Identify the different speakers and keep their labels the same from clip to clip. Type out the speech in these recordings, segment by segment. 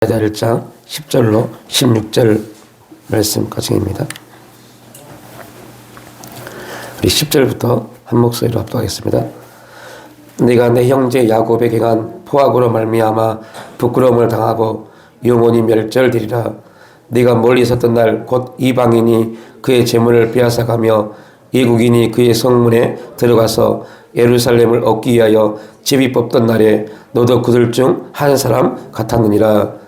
Speaker 1: 이사야 1장 10절로 16절 말씀까지입니다. 우리 10절부터 한 목소리로 합독하겠습니다. 네가 내 형제 야곱에게 행한 포악으로 말미암아 부끄러움을 당하고 영원히 멸절되리라. 네가 멀리 있었던 날 곧 이방인이 그의 재물을 빼앗아가며 외국인이 그의 성문에 들어가서 예루살렘을 얻기 위하여 제비 뽑던 날에 너도 그들 중 한 사람 같았느니라.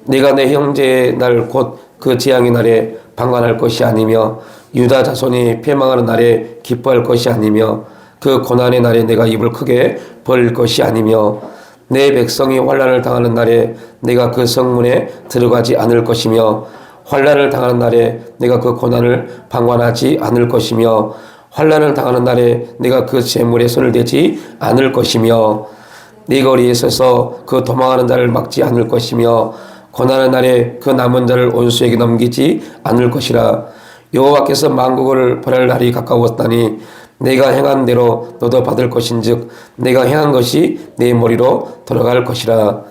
Speaker 1: 네가 내 형제의 날 곧 그 재앙의 날에 방관할 것이 아니며 유다 자손이 패망하는 날에 기뻐할 것이 아니며 그 고난의 날에 내가 입을 크게 벌릴 것이 아니며 내 백성이 환난을 당하는 날에 내가 그 성문에 들어가지 않을 것이며 환난을 당하는 날에 내가 그 고난을 방관하지 않을 것이며 환난을 당하는 날에 내가 그 재물에 손을 대지 않을 것이며 네 거리에 서서 그 도망하는 자를 막지 않을 것이며 고난의 날에 그 남은 자를 온수에게 넘기지 않을 것이라. 여호와께서 만국을 벌할 날이 가까웠다니 내가 행한 대로 너도 받을 것인즉 내가 행한 것이 내 머리로 돌아갈 것이라.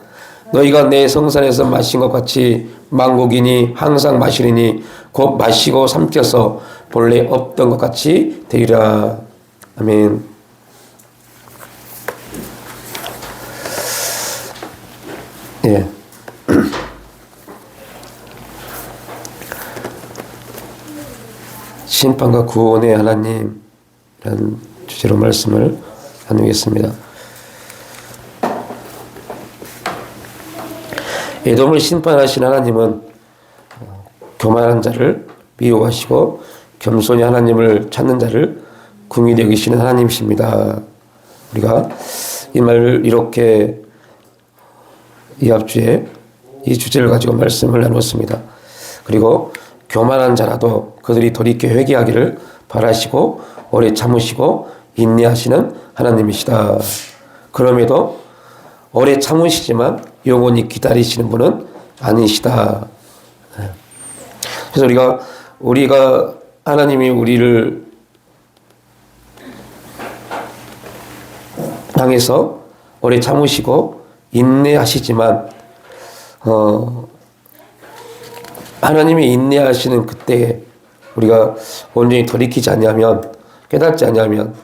Speaker 1: 너희가 내 성산에서 마신 것 같이 만국인이 항상 마시리니 곧 마시고 삼켜서 본래 없던 것 같이 되리라. 아멘. 예. 심판과 구원의 하나님이라는 주제로 말씀을 나누겠습니다. 에돔을 심판하신 하나님은 교만한 자를 미워하시고 겸손히 하나님을 찾는 자를 긍휼히 여기시는 하나님이십니다. 우리가 이 말을 이렇게 이 앞주에 이 주제를 가지고 말씀을 나눴습니다. 그리고 교만한 자라도 그들이 돌이켜 회개하기를 바라시고 오래 참으시고 인내하시는 하나님이시다. 그럼에도 오래 참으시지만 영원히 기다리시는 분은 아니시다. 그래서 우리가 하나님이 우리를 향해서 오래 참으시고 인내하시지만 하나님이 인내하시는 그때에 우리가 온전히 돌이키지 않으면 깨닫지 않으면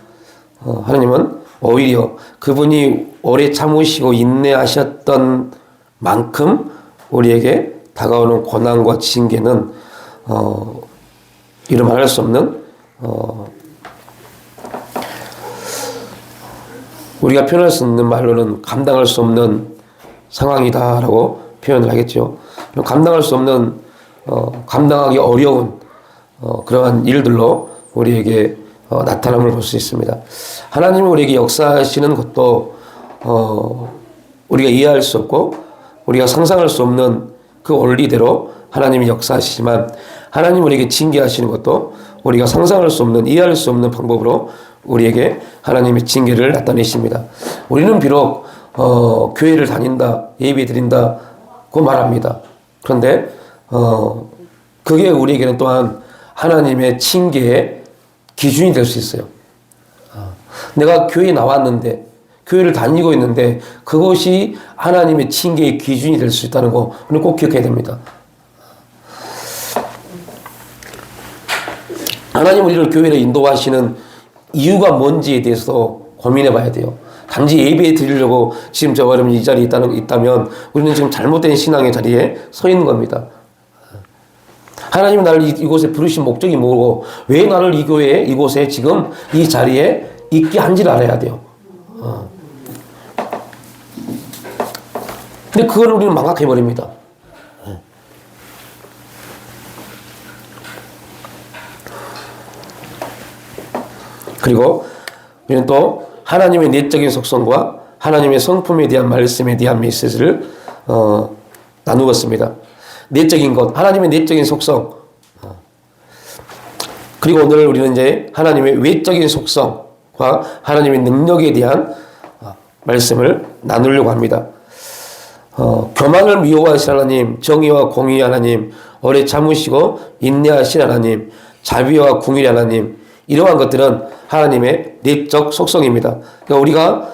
Speaker 1: 하나님은 오히려 그분이 오래 참으시고 인내하셨던 만큼 우리에게 다가오는 고난과 징계는 이루 말할 수 없는 우리가 표현할 수 있는 말로는 감당할 수 없는 상황이다라고 표현을 하겠죠. 감당할 수 없는 감당하기 어려운 그러한 일들로 우리에게 나타남을 볼 수 있습니다. 하나님이 우리에게 역사하시는 것도 우리가 이해할 수 없고 우리가 상상할 수 없는 그 원리대로 하나님이 역사하시지만 하나님 우리에게 징계하시는 것도 우리가 상상할 수 없는 이해할 수 없는 방법으로 우리에게 하나님의 징계를 나타내십니다. 우리는 비록 교회를 다닌다, 예배 드린다고 말합니다. 그런데 그게 우리에게는 또한 하나님의 징계의 기준이 될 수 있어요. 내가 교회에 나왔는데, 교회를 다니고 있는데, 그것이 하나님의 징계의 기준이 될 수 있다는 거, 우리는 꼭 기억해야 됩니다. 하나님 우리를 교회로 인도하시는 이유가 뭔지에 대해서 고민해 봐야 돼요. 단지 예배 드리려고 지금 저 여러분 이 자리에 있다면 우리는 지금 잘못된 신앙의 자리에 서 있는 겁니다. 하나님이 나를 이곳에 부르신 목적이 뭐고 왜 나를 이 교회에 이곳에 지금 이 자리에 있게 한지를 알아야 돼요. 근데 그걸 우리는 망각해버립니다. 그리고 우리는 또 하나님의 내적인 속성과 하나님의 성품에 대한 말씀에 대한 메시지를 나누었습니다. 내적인 것, 하나님의 내적인 속성. 그리고 오늘 우리는 이제 하나님의 외적인 속성과 하나님의 능력에 대한 말씀을 나누려고 합니다. 교만을 미워하신 하나님, 정의와 공의의 하나님, 오래 참으시고 인내하신 하나님, 자비와 궁일의 하나님, 이러한 것들은 하나님의 내적 속성입니다. 그러니까 우리가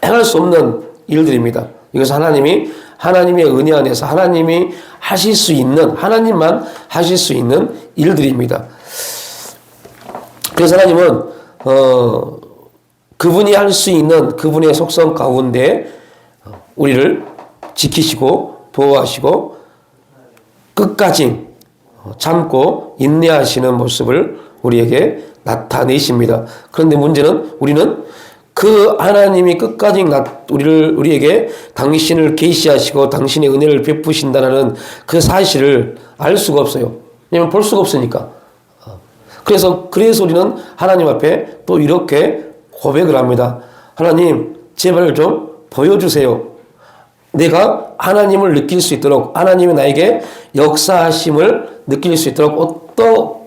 Speaker 1: 행할 수 없는 일들입니다. 이것은 하나님이 하나님의 은혜 안에서 하나님이 하실 수 있는, 하나님만 하실 수 있는 일들입니다. 그래서 하나님은 그분이 할 수 있는 그분의 속성 가운데 우리를 지키시고 보호하시고 끝까지 참고 인내하시는 모습을 우리에게 나타내십니다. 그런데 문제는 우리는 그 하나님이 끝까지 우리에게 당신을 계시하시고 당신의 은혜를 베푸신다는 그 사실을 알 수가 없어요. 왜냐하면 볼 수가 없으니까. 그래서 우리는 하나님 앞에 또 이렇게 고백을 합니다. 하나님, 제발 좀 보여주세요. 내가 하나님을 느낄 수 있도록, 하나님이 나에게 역사하심을 느낄 수 있도록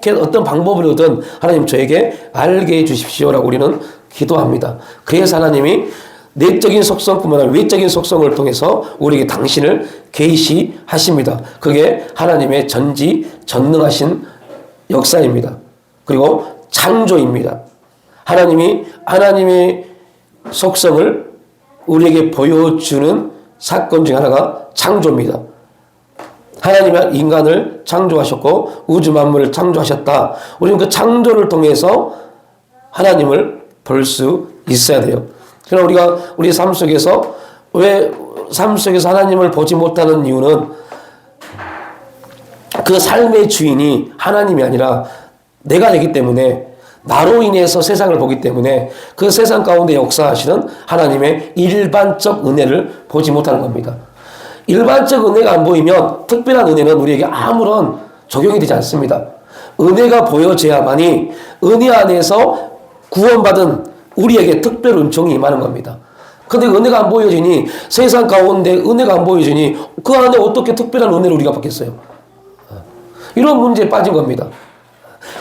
Speaker 1: 어떤 방법으로든 하나님 저에게 알게 해주십시오라고 우리는 기도합니다. 그래서 하나님이 내적인 속성뿐만 아니라 외적인 속성을 통해서 우리에게 당신을 계시하십니다. 그게 하나님의 전지전능하신 역사입니다. 그리고 창조입니다. 하나님의 속성을 우리에게 보여주는 사건 중 하나가 창조입니다. 하나님은 인간을 창조하셨고 우주 만물을 창조하셨다. 우리는 그 창조를 통해서 하나님을 볼 수 있어야 돼요. 그러나 우리가 우리 삶 속에서 하나님을 보지 못하는 이유는 그 삶의 주인이 하나님이 아니라 내가 되기 때문에, 나로 인해서 세상을 보기 때문에 그 세상 가운데 역사하시는 하나님의 일반적 은혜를 보지 못하는 겁니다. 일반적 은혜가 안 보이면 특별한 은혜는 우리에게 아무런 적용이 되지 않습니다. 은혜가 보여져야만이 은혜 안에서 구원받은 우리에게 특별 은총이 임하는 겁니다. 근데 은혜가 안 보여지니, 세상 가운데 은혜가 안 보여지니 그 안에 어떻게 특별한 은혜를 우리가 받겠어요? 이런 문제에 빠진 겁니다.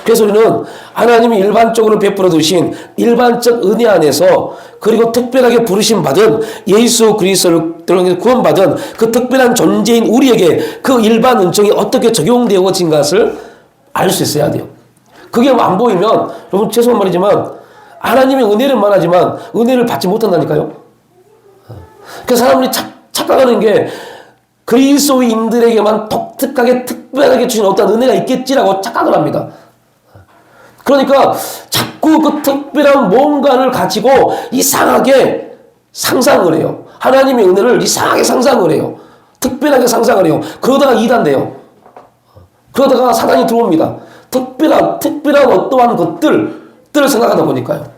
Speaker 1: 그래서 우리는 하나님이 일반적으로 베풀어 두신 일반적 은혜 안에서, 그리고 특별하게 부르심 받은 예수 그리스도를 구원받은 그 특별한 존재인 우리에게 그 일반 은총이 어떻게 적용되어진 것을 알 수 있어야 돼요. 그게 안 보이면, 여러분 죄송한 말이지만 하나님의 은혜는 말하지만 은혜를 받지 못한다니까요. 그래서 사람들이 착각하는 게 그리스도인들에게만 독특하게 특별하게 주신 어떤 은혜가 있겠지라고 착각을 합니다. 그러니까 자꾸 그 특별한 뭔가를 가지고 이상하게 상상을 해요. 하나님의 은혜를 이상하게 상상을 해요. 특별하게 상상을 해요. 그러다가 이단돼요. 그러다가 사단이 들어옵니다. 특별한 어떠한 것들을 생각하다 보니까요.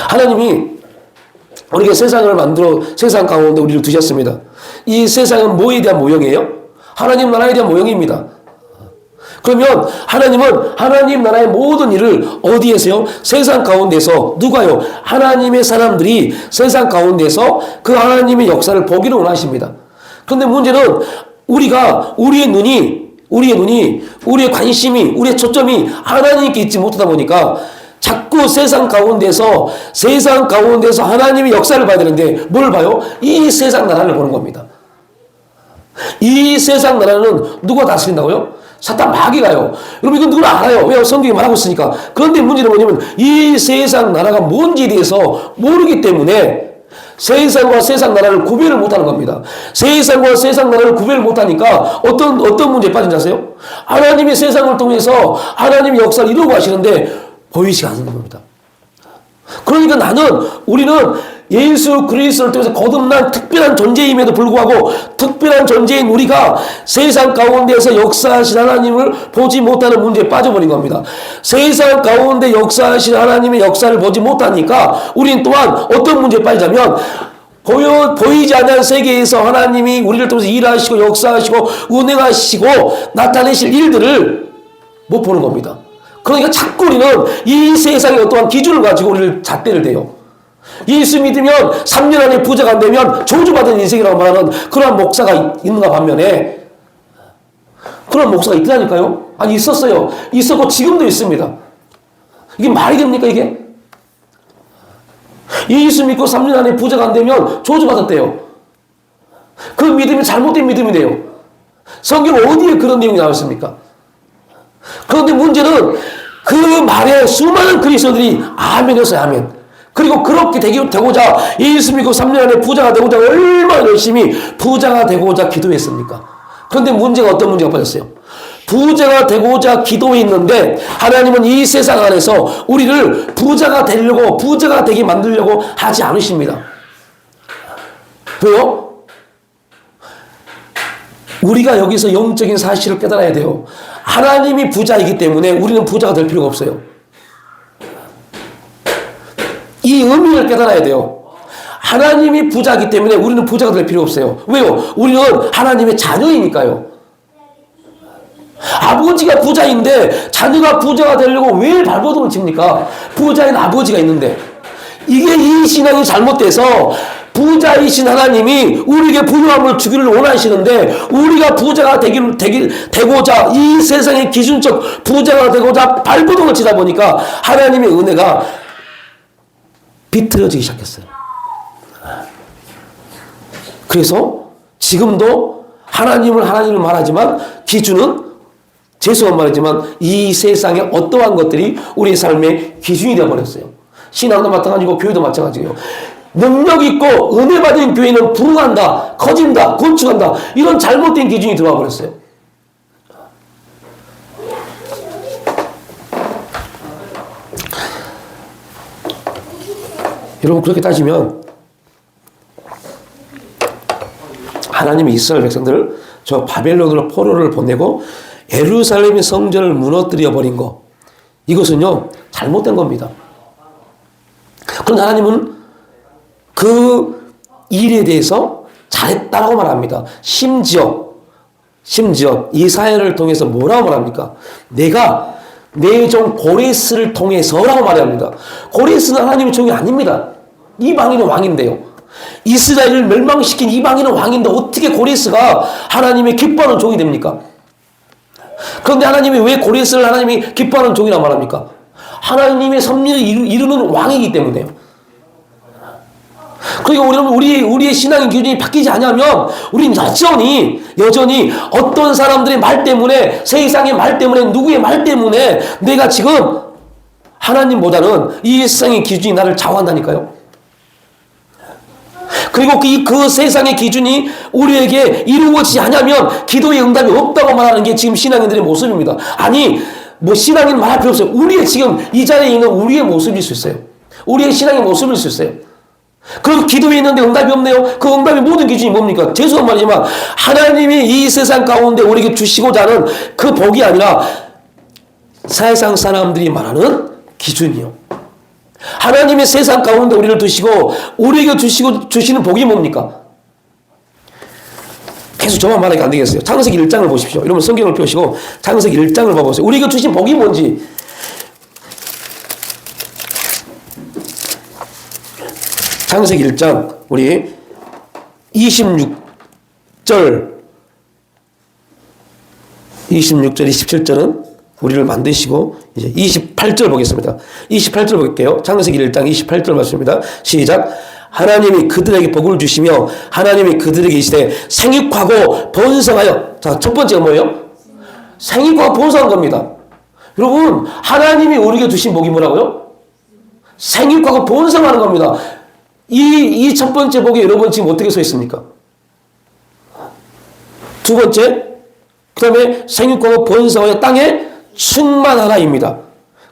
Speaker 1: 하나님이 우리에게 세상을 만들어 세상 가운데 우리를 두셨습니다. 이 세상은 뭐에 대한 모형이에요? 하나님 나라에 대한 모형입니다. 그러면 하나님은 하나님 나라의 모든 일을 어디에서요? 세상 가운데서. 누가요? 하나님의 사람들이 세상 가운데서 그 하나님의 역사를 보기를 원하십니다. 그런데 문제는 우리의 눈이, 우리의 관심이, 우리의 초점이 하나님께 있지 못하다 보니까 자꾸 세상 가운데서 하나님의 역사를 봐야 되는데 뭘 봐요? 이 세상 나라를 보는 겁니다. 이 세상 나라는 누가 다스린다고요? 사탄 마귀가요. 여러분 이건 누구나 알아요. 왜? 성경이 말하고 있으니까. 그런데 문제는 뭐냐면 이 세상 나라가 뭔지에 대해서 모르기 때문에 세상과 세상 나라를 구별을 못하는 겁니다. 세상과 세상 나라를 구별을 못하니까 어떤 문제에 빠진지 아세요? 하나님의 세상을 통해서 하나님의 역사를 이루고 하시는데 보이지 않는 겁니다. 그러니까 우리는 예수 그리스도를 통해서 거듭난 특별한 존재임에도 불구하고 특별한 존재인 우리가 세상 가운데서 역사하신 하나님을 보지 못하는 문제에 빠져버린 겁니다. 세상 가운데 역사하신 하나님의 역사를 보지 못하니까 우리는 또한 어떤 문제에 빠지자면 보이지 않는 세계에서 하나님이 우리를 통해서 일하시고 역사하시고 운행하시고 나타내실 일들을 못 보는 겁니다. 그러니까 자꾸 우리는 이 세상의 어떠한 기준을 가지고 우리를 잣대를 대요. 예수 믿으면 3년 안에 부자가 안 되면 저주받은 인생이라고 말하는 그러한 목사가 있는가 반면에 그런 목사가 있다니까요. 아니 있었어요. 있었고 지금도 있습니다. 이게 말이 됩니까 이게? 예수 믿고 3년 안에 부자가 안 되면 저주받았대요. 그 믿음이 잘못된 믿음이 돼요. 성경 어디에 그런 내용이 나왔습니까? 그런데 문제는 그 말에 수많은 그리스도인들이 아멘이었어요. 아멘. 그리고 그렇게 되고자 예수 믿고 3년 안에 부자가 되고자 얼마나 열심히 부자가 되고자 기도했습니까? 그런데 문제가 어떤 문제가 빠졌어요? 부자가 되고자 기도했는데 하나님은 이 세상 안에서 우리를 부자가 되려고 부자가 되게 만들려고 하지 않으십니다. 왜요? 우리가 여기서 영적인 사실을 깨달아야 돼요. 하나님이 부자이기 때문에 우리는 부자가 될 필요가 없어요. 이 의미를 깨달아야 돼요. 하나님이 부자이기 때문에 우리는 부자가 될 필요 없어요. 왜요? 우리는 하나님의 자녀이니까요. 아버지가 부자인데 자녀가 부자가 되려고 왜 발버둥을 칩니까? 부자인 아버지가 있는데. 이게 이 신앙이 잘못돼서 부자이신 하나님이 우리에게 부유함을 주기를 원하시는데 우리가 부자가 되고자 이 세상의 기준적 부자가 되고자 발버둥을 치다 보니까 하나님의 은혜가 비틀어지기 시작했어요. 그래서 지금도 하나님을 말하지만 기준은 죄송한 말이지만 이 세상의 어떠한 것들이 우리의 삶의 기준이 되어버렸어요. 신앙도 마찬가지고 교회도 마찬가지예요. 능력 있고 은혜 받은 교회는 부흥한다, 커진다, 건축한다 이런 잘못된 기준이 들어와 버렸어요. 여러분 그렇게 따지면 하나님이 이스라엘 백성들을 저 바벨론으로 포로를 보내고 예루살렘의 성전을 무너뜨려 버린 거 이것은요 잘못된 겁니다. 그런데 하나님은 그 일에 대해서 잘했다고 말합니다. 심지어 이 사회를 통해서 뭐라고 말합니까? 내가 내 종 고레스를 통해서라고 말합니다. 고레스는 하나님의 종이 아닙니다. 이방인은 왕인데요. 이스라엘을 멸망시킨 이방인은 왕인데 어떻게 고레스가 하나님의 기뻐하는 종이 됩니까? 그런데 하나님이 왜 고레스를 하나님이 기뻐하는 종이라고 말합니까? 하나님의 섭리를 이루는 왕이기 때문에요. 그리고 우리의 신앙의 기준이 바뀌지 않으면 우리는 여전히 어떤 사람들의 말 때문에 세상의 말 때문에 누구의 말 때문에 내가 지금 하나님보다는 이 세상의 기준이 나를 좌우한다니까요. 그리고 그 세상의 기준이 우리에게 이루어지지 않으면 기도의 응답이 없다고 말하는 게 지금 신앙인들의 모습입니다. 아니 뭐 신앙인 말할 필요 없어요. 우리의 지금 이 자리에 있는 우리의 모습일 수 있어요. 우리의 신앙의 모습일 수 있어요. 그리고 기도에 있는데 응답이 없네요. 그 응답의 모든 기준이 뭡니까? 죄송한 말이지만 하나님이 이 세상 가운데 우리에게 주시고자 하는 그 복이 아니라 세상 사람들이 말하는 기준이요. 하나님의 세상 가운데 우리를 두시고 우리에게 주시는 복이 뭡니까? 계속 저만 말하기 안 되겠어요. 창세기 1장을 보십시오. 여러분 성경을 펴시고 창세기 1장을 봐보세요. 우리에게 주신 복이 뭔지. 창세기 1장 우리 26절 27절은 우리를 만드시고 이제 28절 보겠습니다. 28절 볼게요. 창세기 1장 28절 말씀입니다. 시작. 하나님이 그들에게 복을 주시며 하나님이 그들에게 이르시되 생육하고 번성하여. 자, 첫 번째가 뭐예요? 생육하고 번성한 겁니다. 여러분 하나님이 우리에게 주신 복이 뭐라고요? 생육하고 번성하는 겁니다. 이 첫 번째 복에 여러분 지금 어떻게 서 있습니까? 두 번째, 그 다음에 생육하고 번성하여 땅에 충만하라입니다.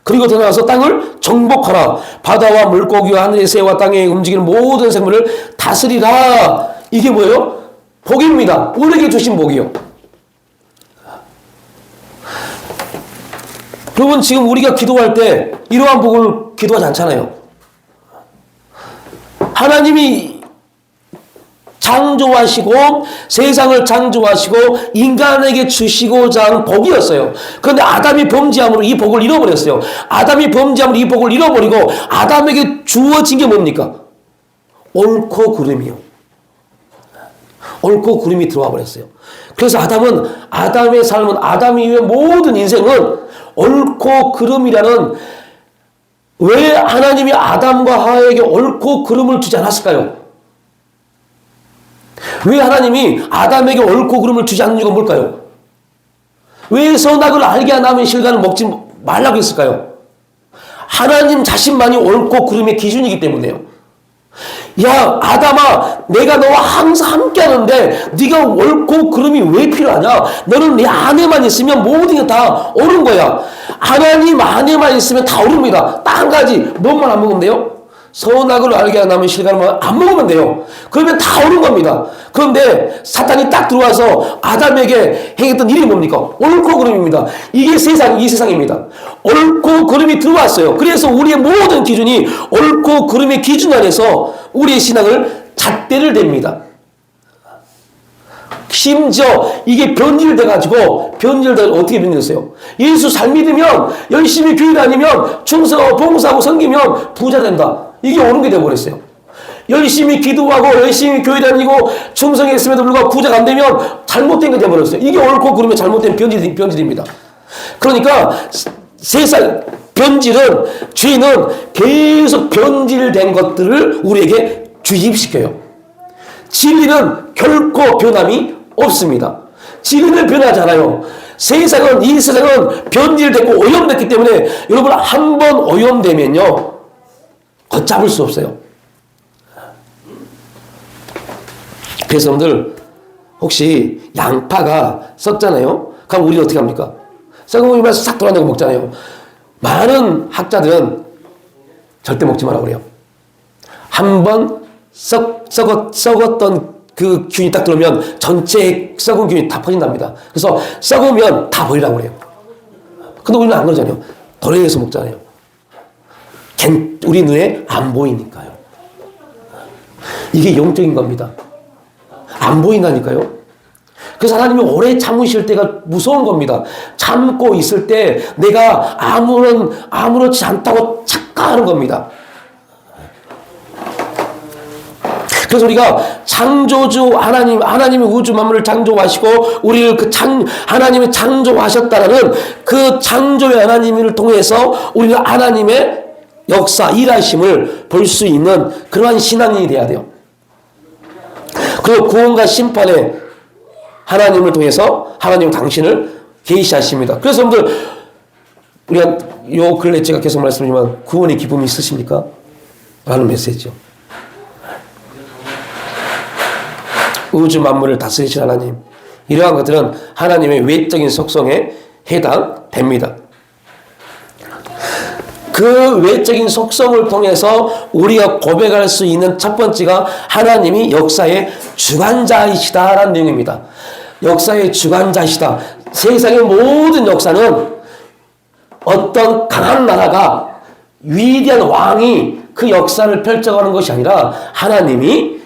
Speaker 1: 그리고 더 나아가서 땅을 정복하라. 바다와 물고기와 하늘의 새와 땅에 움직이는 모든 생물을 다스리라. 이게 뭐예요? 복입니다. 우리에게 주신 복이요. 여러분 지금 우리가 기도할 때 이러한 복을 기도하지 않잖아요. 하나님이 창조하시고 세상을 창조하시고 인간에게 주시고자 하는 복이었어요. 그런데 아담이 범죄함으로 이 복을 잃어버렸어요. 아담이 범죄함으로 이 복을 잃어버리고 아담에게 주어진 게 뭡니까? 옳고 그름이요. 옳고 그름이 들어와 버렸어요. 그래서 아담의 삶은 아담 이후의 모든 인생은 옳고 그름이라는, 왜 하나님이 아담과 하와에게 옳고 그름을 주지 않았을까요? 왜 하나님이 아담에게 옳고 그름을 주지 않는 이유가 뭘까요? 왜 선악을 알게 하나면 실과는 먹지 말라고 했을까요? 하나님 자신만이 옳고 그름의 기준이기 때문에요. 야 아담아, 내가 너와 항상 함께 하는데 네가 옳고 그름이 왜 필요하냐? 너는 내 안에만 있으면 모든 게 다 옳은 거야. 하나님 안에만 있으면 다 옳습니다. 딱 한 가지, 뭐만 안 먹으면 돼요? 선악을 알게 하면 실과를 안 먹으면 돼요. 그러면 다 옳은 겁니다. 그런데 사탄이 딱 들어와서 아담에게 행했던 일이 뭡니까? 옳고 그름입니다. 이게 이 세상입니다. 옳고 그름이 들어왔어요. 그래서 우리의 모든 기준이 옳고 그름의 기준 안에서 우리의 신앙을 잣대를 댑니다. 심지어 이게 변질돼가지고, 어떻게 변질됐어요? 예수 잘 믿으면, 열심히 교회 다니면, 충성하고 봉사하고 섬기면 부자 된다. 이게 옳은 게 되어버렸어요. 열심히 기도하고 열심히 교회 다니고 충성했음에도 불구하고 부자가 안 되면 잘못된 게 되어버렸어요. 이게 옳고 그러면 잘못된 변질입니다. 그러니까 세상 변질은, 죄는 계속 변질된 것들을 우리에게 주입시켜요. 진리는 결코 변함이 없습니다. 진리는 변하지 않아요. 이 세상은 변질됐고 오염됐기 때문에 여러분 한 번 오염되면요 걷잡을 수 없어요. 그래서 여러분들 혹시 양파가 썩잖아요. 그럼 우리 어떻게 합니까? 썩으면 싹 돌아내고 먹잖아요. 많은 학자들은 절대 먹지 말라고 그래요. 한번 썩었던 그 균이 딱 들어오면 전체 썩은 균이 다 퍼진답니다. 그래서 썩으면 다 버리라고 그래요. 근데 우리는 안 그러잖아요. 도래해서 먹잖아요. 우리 눈에 안 보이니까요. 이게 영적인 겁니다. 안 보인다니까요. 그래서 하나님이 오래 참으실 때가 무서운 겁니다. 참고 있을 때 내가 아무렇지 않다고 착각하는 겁니다. 그래서 우리가 창조주 하나님이 우주 만물을 창조하시고 우리를 하나님이 창조하셨다라는 그 창조의 하나님을 통해서 우리가 하나님의 역사, 일하심을 볼 수 있는 그러한 신앙인이 돼야 돼요. 그리고 구원과 심판에 하나님을 통해서 하나님 당신을 계시하십니다. 그래서 여러분들, 우리가 요 근래 제가 계속 말씀드리지만 구원의 기쁨이 있으십니까? 라는 메시지죠. 우주 만물을 다스리신 하나님, 이러한 것들은 하나님의 외적인 속성에 해당됩니다. 그 외적인 속성을 통해서 우리가 고백할 수 있는 첫 번째가 하나님이 역사의 주관자이시다라는 내용입니다. 역사의 주관자이시다. 세상의 모든 역사는 어떤 강한 나라가, 위대한 왕이 그 역사를 펼쳐가는 것이 아니라 하나님이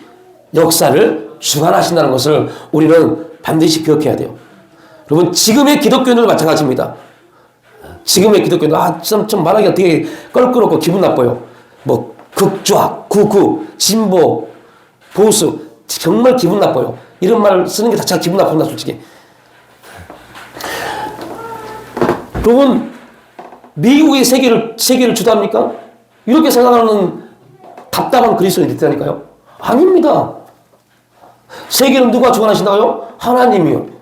Speaker 1: 역사를 주관하신다는 것을 우리는 반드시 기억해야 돼요. 여러분, 지금의 기독교인도 마찬가지입니다. 지금의 기독교는 좀 말하기가 되게 껄끄럽고 기분 나빠요. 뭐 극좌, 극우, 진보, 보수, 정말 기분 나빠요. 이런 말 쓰는 게 자체가 기분 나쁩니다, 솔직히. 여러분, 미국이 세계를 주도합니까? 이렇게 생각하는 답답한 그리스도인이 있다니까요. 아닙니다. 세계는 누가 주관하신다고요? 하나님이요.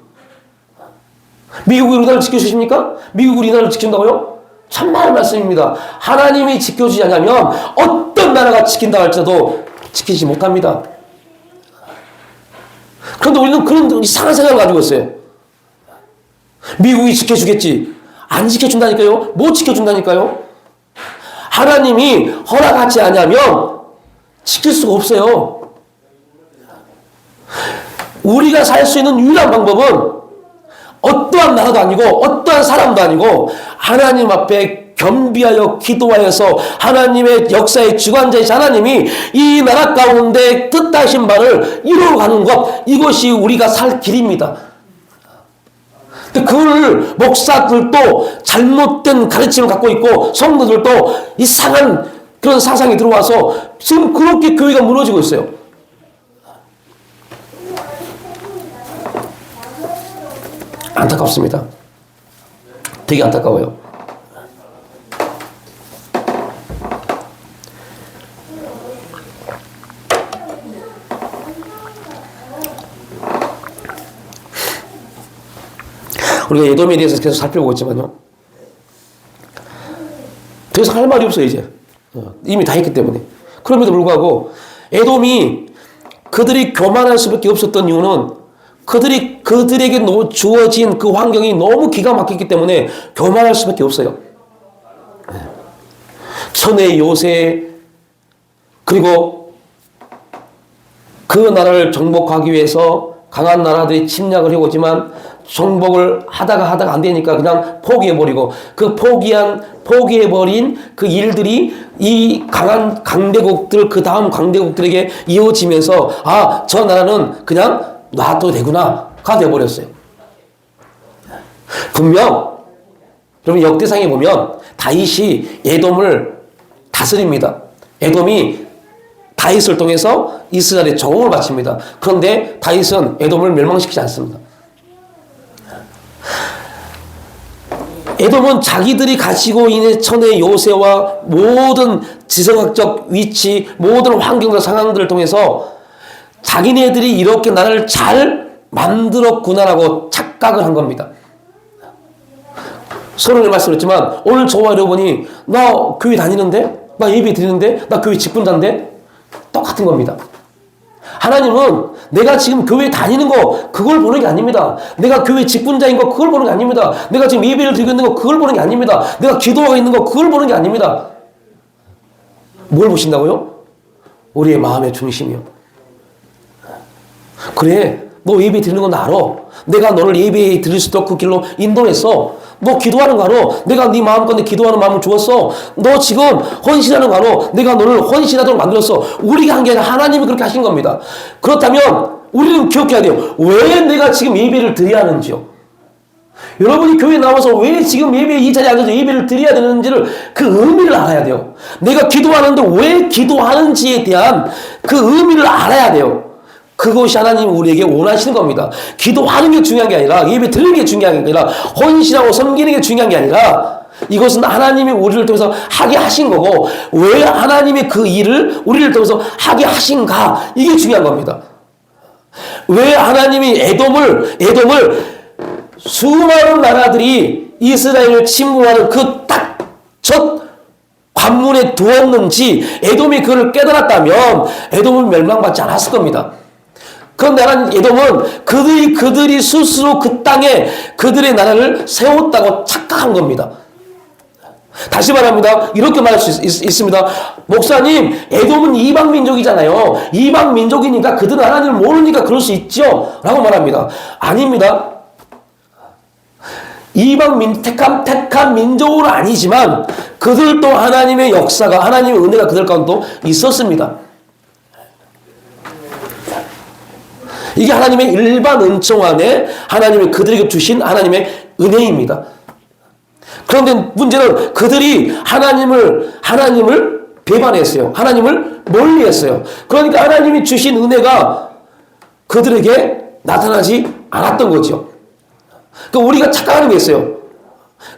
Speaker 1: 미국이 우리나라를 지켜주십니까? 미국이 우리나라를 지킨다고요? 참말 말씀입니다. 하나님이 지켜주지 않으면 어떤 나라가 지킨다 할지라도 지키지 못합니다. 그런데 우리는 그런 이상한 생각을 가지고 있어요. 미국이 지켜주겠지. 안 지켜준다니까요. 못 지켜준다니까요. 하나님이 허락하지 않으면 지킬 수가 없어요. 우리가 살 수 있는 유일한 방법은 어떠한 나라도 아니고 어떠한 사람도 아니고 하나님 앞에 겸비하여 기도하여서 하나님의 역사의 주관자이신 하나님이 이 나라 가운데 뜻하신 바를 이루어가는 것, 이것이 우리가 살 길입니다. 근데 그걸 목사들도 잘못된 가르침을 갖고 있고 성도들도 이상한 그런 사상이 들어와서 지금 그렇게 교회가 무너지고 있어요. 안타깝습니다. 되게 안타까워요. 우리가 에돔에 대해서 계속 살펴보고 있지만요. 더 이상 할 말이 없어요, 이제. 이미 다 했기 때문에. 그럼에도 불구하고 에돔이 그들이 교만할 수밖에 없었던 이유는 그들에게 주어진 그 환경이 너무 기가 막혔기 때문에 교만할 수밖에 없어요. 천의 요새, 그리고 그 나라를 정복하기 위해서 강한 나라들이 침략을 해오지만 정복을 하다가 안 되니까 그냥 포기해버리고, 그 포기해버린 그 일들이 이 강한 강대국들, 그 다음 강대국들에게 이어지면서, 아, 저 나라는 그냥 놔도 되구나가 돼버렸어요. 분명 여러분 역대상에 보면 다윗이 에돔을 다스립니다. 에돔이 다윗을 통해서 이스라엘에 정복을 바칩니다. 그런데 다윗은 에돔을 멸망시키지 않습니다. 에돔은 자기들이 가지고 있는 천의 요새와 모든 지성학적 위치, 모든 환경과 상황들을 통해서 자기네들이 이렇게 나라를 잘 만들었구나라고 착각을 한 겁니다. 서론에 말씀드렸지만 오늘 저와 여러분이 나 교회 다니는데, 나 예배 드리는데, 나 교회 직분자인데 똑같은 겁니다. 하나님은 내가 지금 교회 다니는 거 그걸 보는 게 아닙니다. 내가 교회 직분자인 거 그걸 보는 게 아닙니다. 내가 지금 예배를 드리고 있는 거 그걸 보는 게 아닙니다. 내가 기도하고 있는 거 그걸 보는 게 아닙니다. 뭘 보신다고요? 우리의 마음의 중심이요. 그래, 너 예배 드리는 건 알아. 내가 너를 예배에 드릴 수 있도록 그 길로 인도했어. 너 기도하는 거 알아. 내가 네 마음껏 기도하는 마음을 주었어. 너 지금 헌신하는 거 알아. 내가 너를 헌신하도록 만들었어. 우리가 한 게 아니라 하나님이 그렇게 하신 겁니다. 그렇다면 우리는 기억해야 돼요. 왜 내가 지금 예배를 드려야 하는지요. 여러분이 교회에 나와서 왜 지금 예배 이 자리에 앉아서 예배를 드려야 되는지를 그 의미를 알아야 돼요. 내가 기도하는데 왜 기도하는지에 대한 그 의미를 알아야 돼요. 그것이 하나님이 우리에게 원하시는 겁니다. 기도하는 게 중요한 게 아니라, 예배 드리는 게 중요한 게 아니라, 헌신하고 섬기는 게 중요한 게 아니라, 이것은 하나님이 우리를 통해서 하게 하신 거고, 왜 하나님이 그 일을 우리를 통해서 하게 하신가, 이게 중요한 겁니다. 왜 하나님이 에돔을 수많은 나라들이 이스라엘을 침공하는 그 딱 첫 관문에 두었는지, 에돔이 그걸 깨달았다면 에돔은 멸망받지 않았을 겁니다. 그런데 하나님, 에돔은 그들이 스스로 그 땅에 그들의 나라를 세웠다고 착각한 겁니다. 다시 말합니다. 이렇게 말할 수 있습니다. 목사님, 에돔은 이방 민족이잖아요. 이방 민족이니까 그들은 하나님을 모르니까 그럴 수 있죠. 라고 말합니다. 아닙니다. 택한 민족으로 아니지만 그들도 하나님의 역사가, 하나님의 은혜가 그들 가운데도 있었습니다. 이게 하나님의 일반 은총 안에 하나님이 그들에게 주신 하나님의 은혜입니다. 그런데 문제는 그들이 하나님을 배반했어요. 하나님을 멀리했어요. 그러니까 하나님이 주신 은혜가 그들에게 나타나지 않았던 거죠. 그러니까 우리가 착각하는 게 있어요.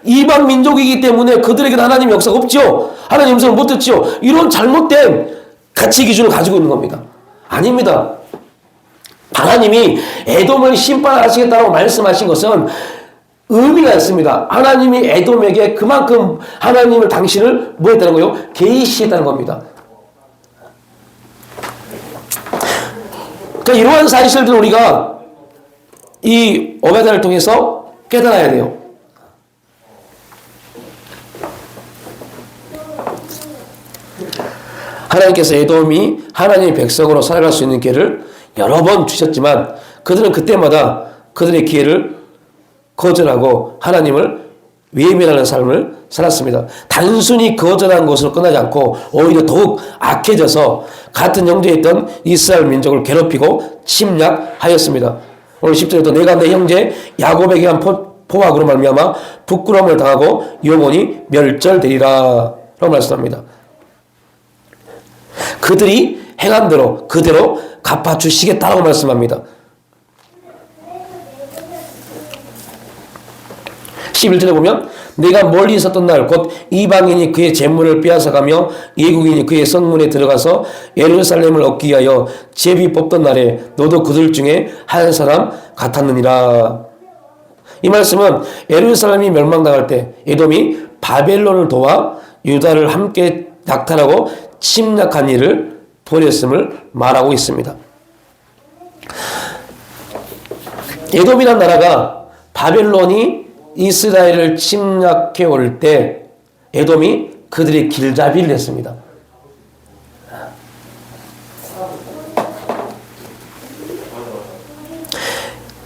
Speaker 1: 이방 민족이기 때문에 그들에게는 하나님의 역사가 없죠. 하나님 음성을 못 듣죠. 이런 잘못된 가치 기준을 가지고 있는 겁니다. 아닙니다. 하나님이 에돔을 심판하시겠다고 말씀하신 것은 의미가 있습니다. 하나님이 에돔에게 그만큼 당신을 뭐 했다는 거예요? 계시했다는 겁니다. 그러니까 이러한 사실들을 우리가 이 오베드를 통해서 깨달아야 돼요. 하나님께서 에돔이 하나님의 백성으로 살아갈 수 있는 기회를 여러 번 주셨지만 그들은 그때마다 그들의 기회를 거절하고 하나님을 외면하는 삶을 살았습니다. 단순히 거절한 것으로 끝나지 않고 오히려 더욱 악해져서 같은 형제에 있던 이스라엘 민족을 괴롭히고 침략하였습니다. 오늘 10절에도 내가 내 형제 야곱에게 한 포악으로 말미암아 부끄러움을 당하고 영원히 멸절되리라 라고 말씀합니다. 그들이 행한 대로 그대로 갚아주시겠다라고 말씀합니다. 11절에 보면 내가 멀리 있었던 날 곧 이방인이 그의 재물을 빼앗아가며 예국인이 그의 성문에 들어가서 예루살렘을 얻기 위하여 제비 뽑던 날에 너도 그들 중에 한 사람 같았느니라. 이 말씀은 예루살렘이 멸망당할 때 에돔이 바벨론을 도와 유다를 함께 약탈하고 침략한 일을 벌였음을 말하고 있습니다. 에돔이란 나라가 바벨론이 이스라엘을 침략해 올 때 에돔이 그들의 길잡이를 했습니다.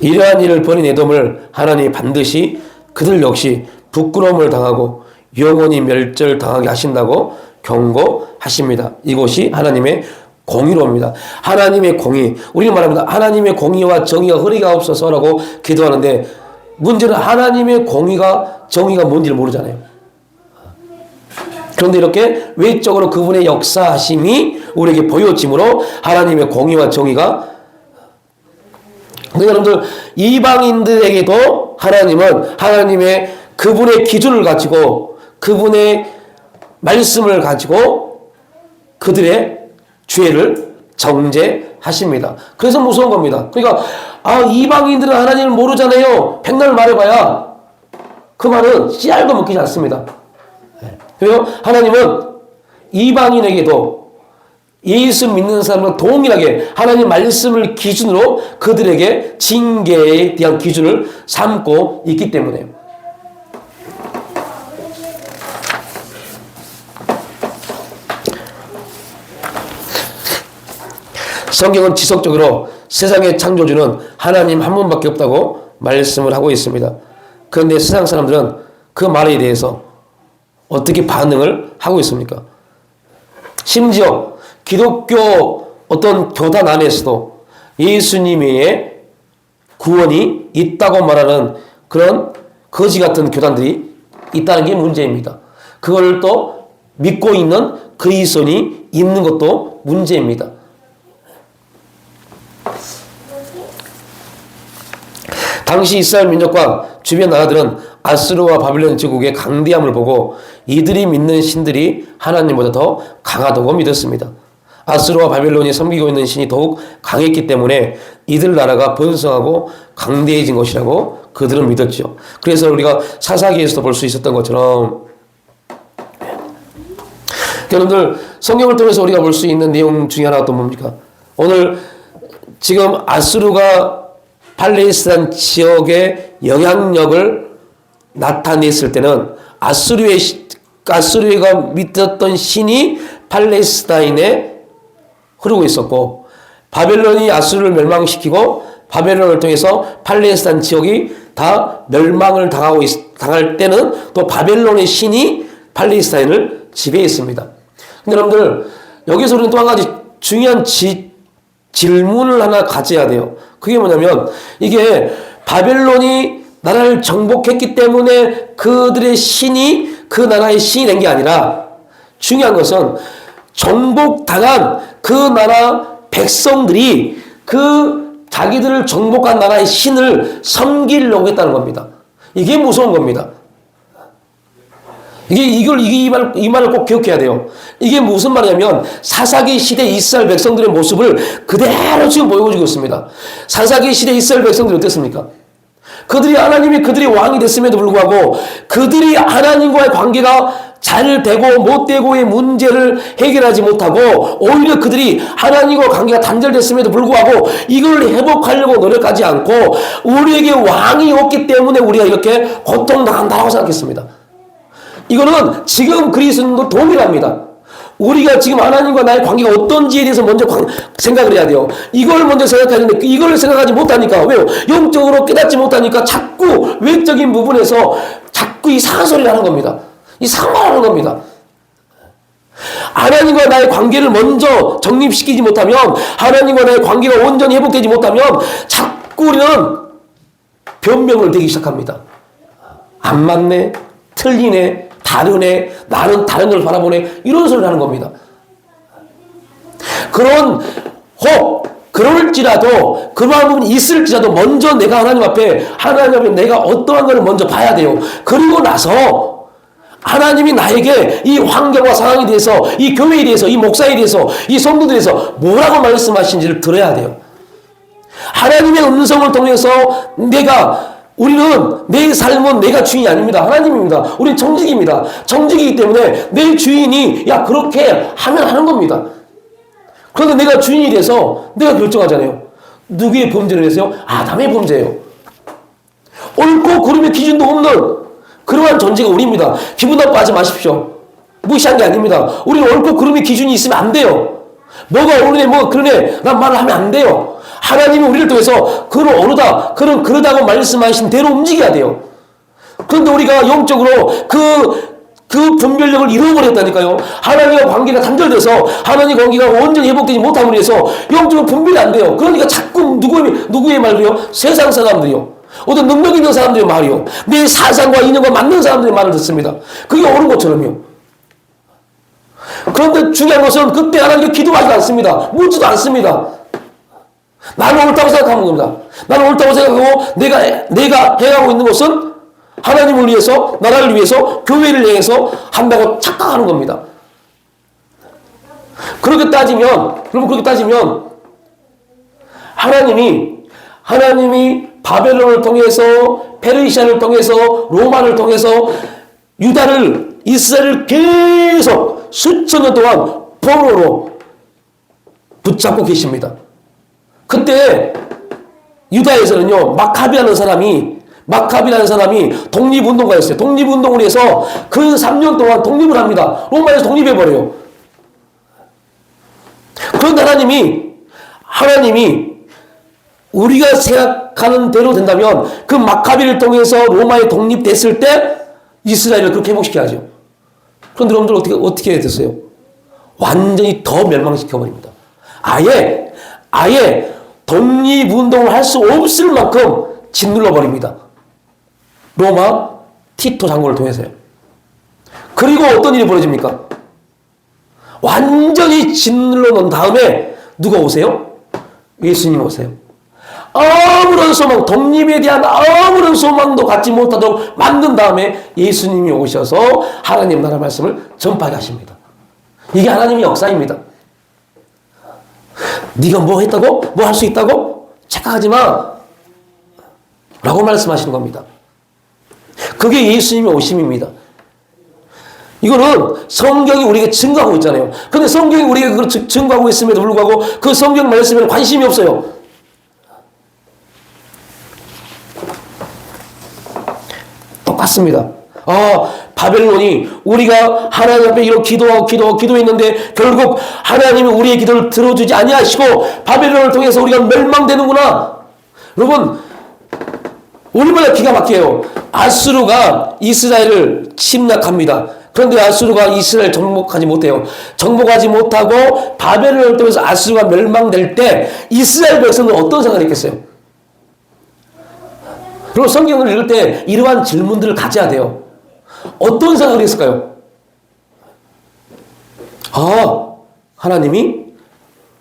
Speaker 1: 이러한 일을 벌인 에돔을 하나님이 반드시 그들 역시 부끄러움을 당하고 영원히 멸절당하게 하신다고 경고하십니다. 이것이 하나님의 공의로입니다. 하나님의 공의. 우리는 말합니다. 하나님의 공의와 정의가 허리가 없어서라고 기도하는데 문제는 하나님의 공의가 정의가 뭔지를 모르잖아요. 그런데 이렇게 외적으로 그분의 역사하심이 우리에게 보여짐으로 하나님의 공의와 정의가 여러분들 이방인들에게도 하나님은 하나님의 그분의 기준을 가지고 그분의 말씀을 가지고 그들의 죄를 정죄하십니다. 그래서 무서운 겁니다. 그러니까 이방인들은 하나님을 모르잖아요. 백날 말해봐야 그 말은 씨알도 먹히지 않습니다. 그래서 하나님은 이방인에게도 예수 믿는 사람은 동일하게 하나님 말씀을 기준으로 그들에게 징계에 대한 기준을 삼고 있기 때문에요. 성경은 지속적으로 세상의 창조주는 하나님 한 분밖에 없다고 말씀을 하고 있습니다. 그런데 세상 사람들은 그 말에 대해서 어떻게 반응을 하고 있습니까? 심지어 기독교 어떤 교단 안에서도 예수님의 구원이 있다고 말하는 그런 거지 같은 교단들이 있다는 게 문제입니다. 그걸 또 믿고 있는 그리스도인이 있는 것도 문제입니다. 당시 이스라엘 민족과 주변 나라들은 아수르와 바빌론 제국의 강대함을 보고 이들이 믿는 신들이 하나님보다 더 강하다고 믿었습니다. 아수르와 바빌론이 섬기고 있는 신이 더욱 강했기 때문에 이들 나라가 번성하고 강대해진 것이라고 그들은 믿었죠. 그래서 우리가 사사기에서도 볼 수 있었던 것처럼 여러분들 성경을 통해서 우리가 볼 수 있는 내용 중에 하나가 또 뭡니까? 오늘 지금 아수르가 팔레스타인 지역의 영향력을 나타냈을 때는 아수르가 믿었던 신이 팔레스타인에 흐르고 있었고 바벨론이 아수르를 멸망시키고 바벨론을 통해서 팔레스타인 지역이 다 멸망을 당할 때는 또 바벨론의 신이 팔레스타인을 지배했습니다. 근데 여러분들 여기서 우리는 또 한 가지 중요한 질문을 하나 가져야 돼요. 그게 뭐냐면 이게 바벨론이 나라를 정복했기 때문에 그들의 신이 그 나라의 신이 된 게 아니라 중요한 것은 정복당한 그 나라 백성들이 그 자기들을 정복한 나라의 신을 섬기려고 했다는 겁니다. 이게 무서운 겁니다. 이 말을 꼭 기억해야 돼요. 이게 무슨 말이냐면 사사기 시대 이스라엘 백성들의 모습을 그대로 지금 보여주고 있습니다. 사사기 시대 이스라엘 백성들이 어땠습니까? 하나님이 그들이 왕이 됐음에도 불구하고 그들이 하나님과의 관계가 잘 되고 못 되고의 문제를 해결하지 못하고 오히려 그들이 하나님과 관계가 단절됐음에도 불구하고 이걸 회복하려고 노력하지 않고 우리에게 왕이 없기 때문에 우리가 이렇게 고통당한다고 생각했습니다. 이거는 지금 그리스도인도 동일합니다. 우리가 지금 하나님과 나의 관계가 어떤지에 대해서 먼저 생각을 해야 돼요. 이걸 먼저 생각하는데 이걸 생각하지 못하니까 왜요? 영적으로 깨닫지 못하니까 자꾸 외적인 부분에서 자꾸 이상한 소리를 하는 겁니다. 이상한 말 하는 겁니다. 하나님과 나의 관계를 먼저 정립시키지 못하면 하나님과 나의 관계가 온전히 회복되지 못하면 자꾸 우리는 변명을 대기 시작합니다. 안 맞네, 틀리네, 다르네, 나는 다른 걸 바라보네, 이런 소리를 하는 겁니다. 그럴지라도 그러한 부분이 있을지라도 먼저 내가 하나님 앞에 내가 어떠한 것을 먼저 봐야 돼요. 그리고 나서 하나님이 나에게 이 환경과 상황에 대해서, 이 교회에 대해서, 이 목사에 대해서, 이 성도들에 대해서 뭐라고 말씀하신지를 들어야 돼요. 하나님의 음성을 통해서 내가 우리는 내 삶은 내가 주인이 아닙니다. 하나님입니다. 우리는 정직입니다. 정직이기 때문에 내 주인이 야 그렇게 하면 하는 겁니다. 그런데 내가 주인이 돼서 내가 결정하잖아요. 누구의 범죄를 해서요? 아담의 범죄예요. 옳고 그름의 기준도 없는 그러한 존재가 우리입니다. 기분 나빠하지 마십시오. 무시한 게 아닙니다. 우리는 옳고 그름의 기준이 있으면 안 돼요. 뭐가 옳으네 뭐가 그러네 난 말을 하면 안 돼요. 하나님이 우리를 통해서 그는 옳다 그는 그러다고 말씀하신 대로 움직여야 돼요. 그런데 우리가 영적으로 그 분별력을 잃어버렸다니까요. 하나님과 관계가 단절돼서 하나님 관계가 온전히 회복되지 못함으로 해서 영적으로 분별이 안 돼요. 그러니까 자꾸 누구의 말이요? 세상 사람들이요. 어떤 능력 있는 사람들의 말이요. 내 사상과 인연과 맞는 사람들의 말을 듣습니다. 그게 옳은 것처럼요. 그런데 중요한 것은 그때 하나님께 기도하지 않습니다. 묻지도 않습니다. 나는 옳다고 생각하는 겁니다. 나는 옳다고 생각하고 내가 해가고 있는 것은 하나님을 위해서, 나라를 위해서, 교회를 위해서 한다고 착각하는 겁니다. 그렇게 따지면 하나님이 바벨론을 통해서, 페르시아를 통해서, 로마를 통해서 이스라엘을 계속 수천 년 동안 포로로 붙잡고 계십니다. 그때 유다에서는요, 마카비라는 사람이 독립운동가였어요. 독립운동을 해서 그 3년 동안 독립을 합니다. 로마에서 독립해버려요. 그런데 하나님이 우리가 생각하는 대로 된다면 그 마카비를 통해서 로마에 독립됐을 때 이스라엘을 그렇게 회복시켜야죠. 그런데 여러분들 어떻게 됐어요? 완전히 더 멸망시켜버립니다. 아예 독립운동을 할 수 없을 만큼 짓눌러버립니다. 로마 티토 장군을 통해서요. 그리고 어떤 일이 벌어집니까? 완전히 짓눌러 놓은 다음에 누가 오세요? 예수님 오세요. 아무런 소망, 독립에 대한 아무런 소망도 갖지 못하도록 만든 다음에 예수님이 오셔서 하나님 나라 말씀을 전파하게 하십니다. 이게 하나님의 역사입니다. 네가 뭐 했다고? 뭐 할 수 있다고? 착각하지 마 라고 말씀하시는 겁니다. 그게 예수님의 오심입니다. 이거는 성경이 우리에게 증거하고 있잖아요. 그런데 성경이 우리에게 그걸 증거하고 있음에도 불구하고 그 성경 말씀에는 관심이 없어요. 똑같습니다. 바벨론이 우리가 하나님 앞에 이렇게 기도했는데 결국 하나님이 우리의 기도를 들어주지 아니하시고 바벨론을 통해서 우리가 멸망되는구나. 여러분 얼마나 기가 막혀요. 아수르가 이스라엘을 침략합니다. 그런데 아수르가 이스라엘 정복하지 못해요. 정복하지 못하고 바벨론을 통해서 아수르가 멸망될 때 이스라엘 백성은 어떤 생각을 했겠어요? 그리고 성경을 읽을 때 이러한 질문들을 가져야 돼요. 어떤 생각을 했을까요? 하나님이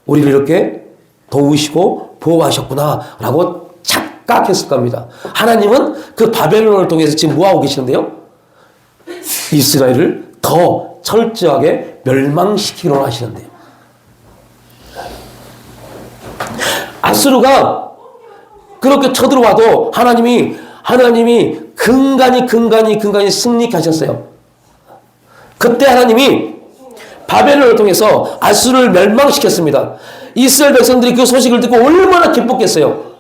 Speaker 1: 우리를 이렇게 도우시고 보호하셨구나 라고 착각했을 겁니다. 하나님은 그 바벨론을 통해서 지금 뭐하고 계시는데요? 이스라엘을 더 철저하게 멸망시키려고 하시는데요. 아수르가 그렇게 쳐들어와도 하나님이 근간히 승리케 하셨어요. 그때 하나님이 바벨론을 통해서 아수르를 멸망시켰습니다. 이스라엘 백성들이 그 소식을 듣고 얼마나 기뻤겠어요.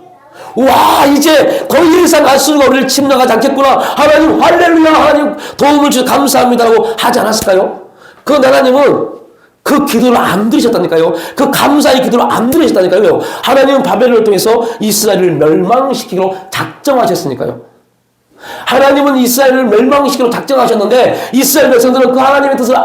Speaker 1: 와, 이제 더 이상 아수르가 우리를 침략하지 않겠구나. 하나님 할렐루야, 하나님 도움을 주셔서 감사합니다라고 하지 않았을까요? 그 하나님은 그 기도를 안 들으셨다니까요. 그 감사의 기도를 안 들으셨다니까요. 하나님은 바벨론을 통해서 이스라엘을 멸망시키기로 작정하셨으니까요. 하나님은 이스라엘을 멸망시키기로 작정하셨는데 이스라엘 백성들은 그 하나님의 뜻을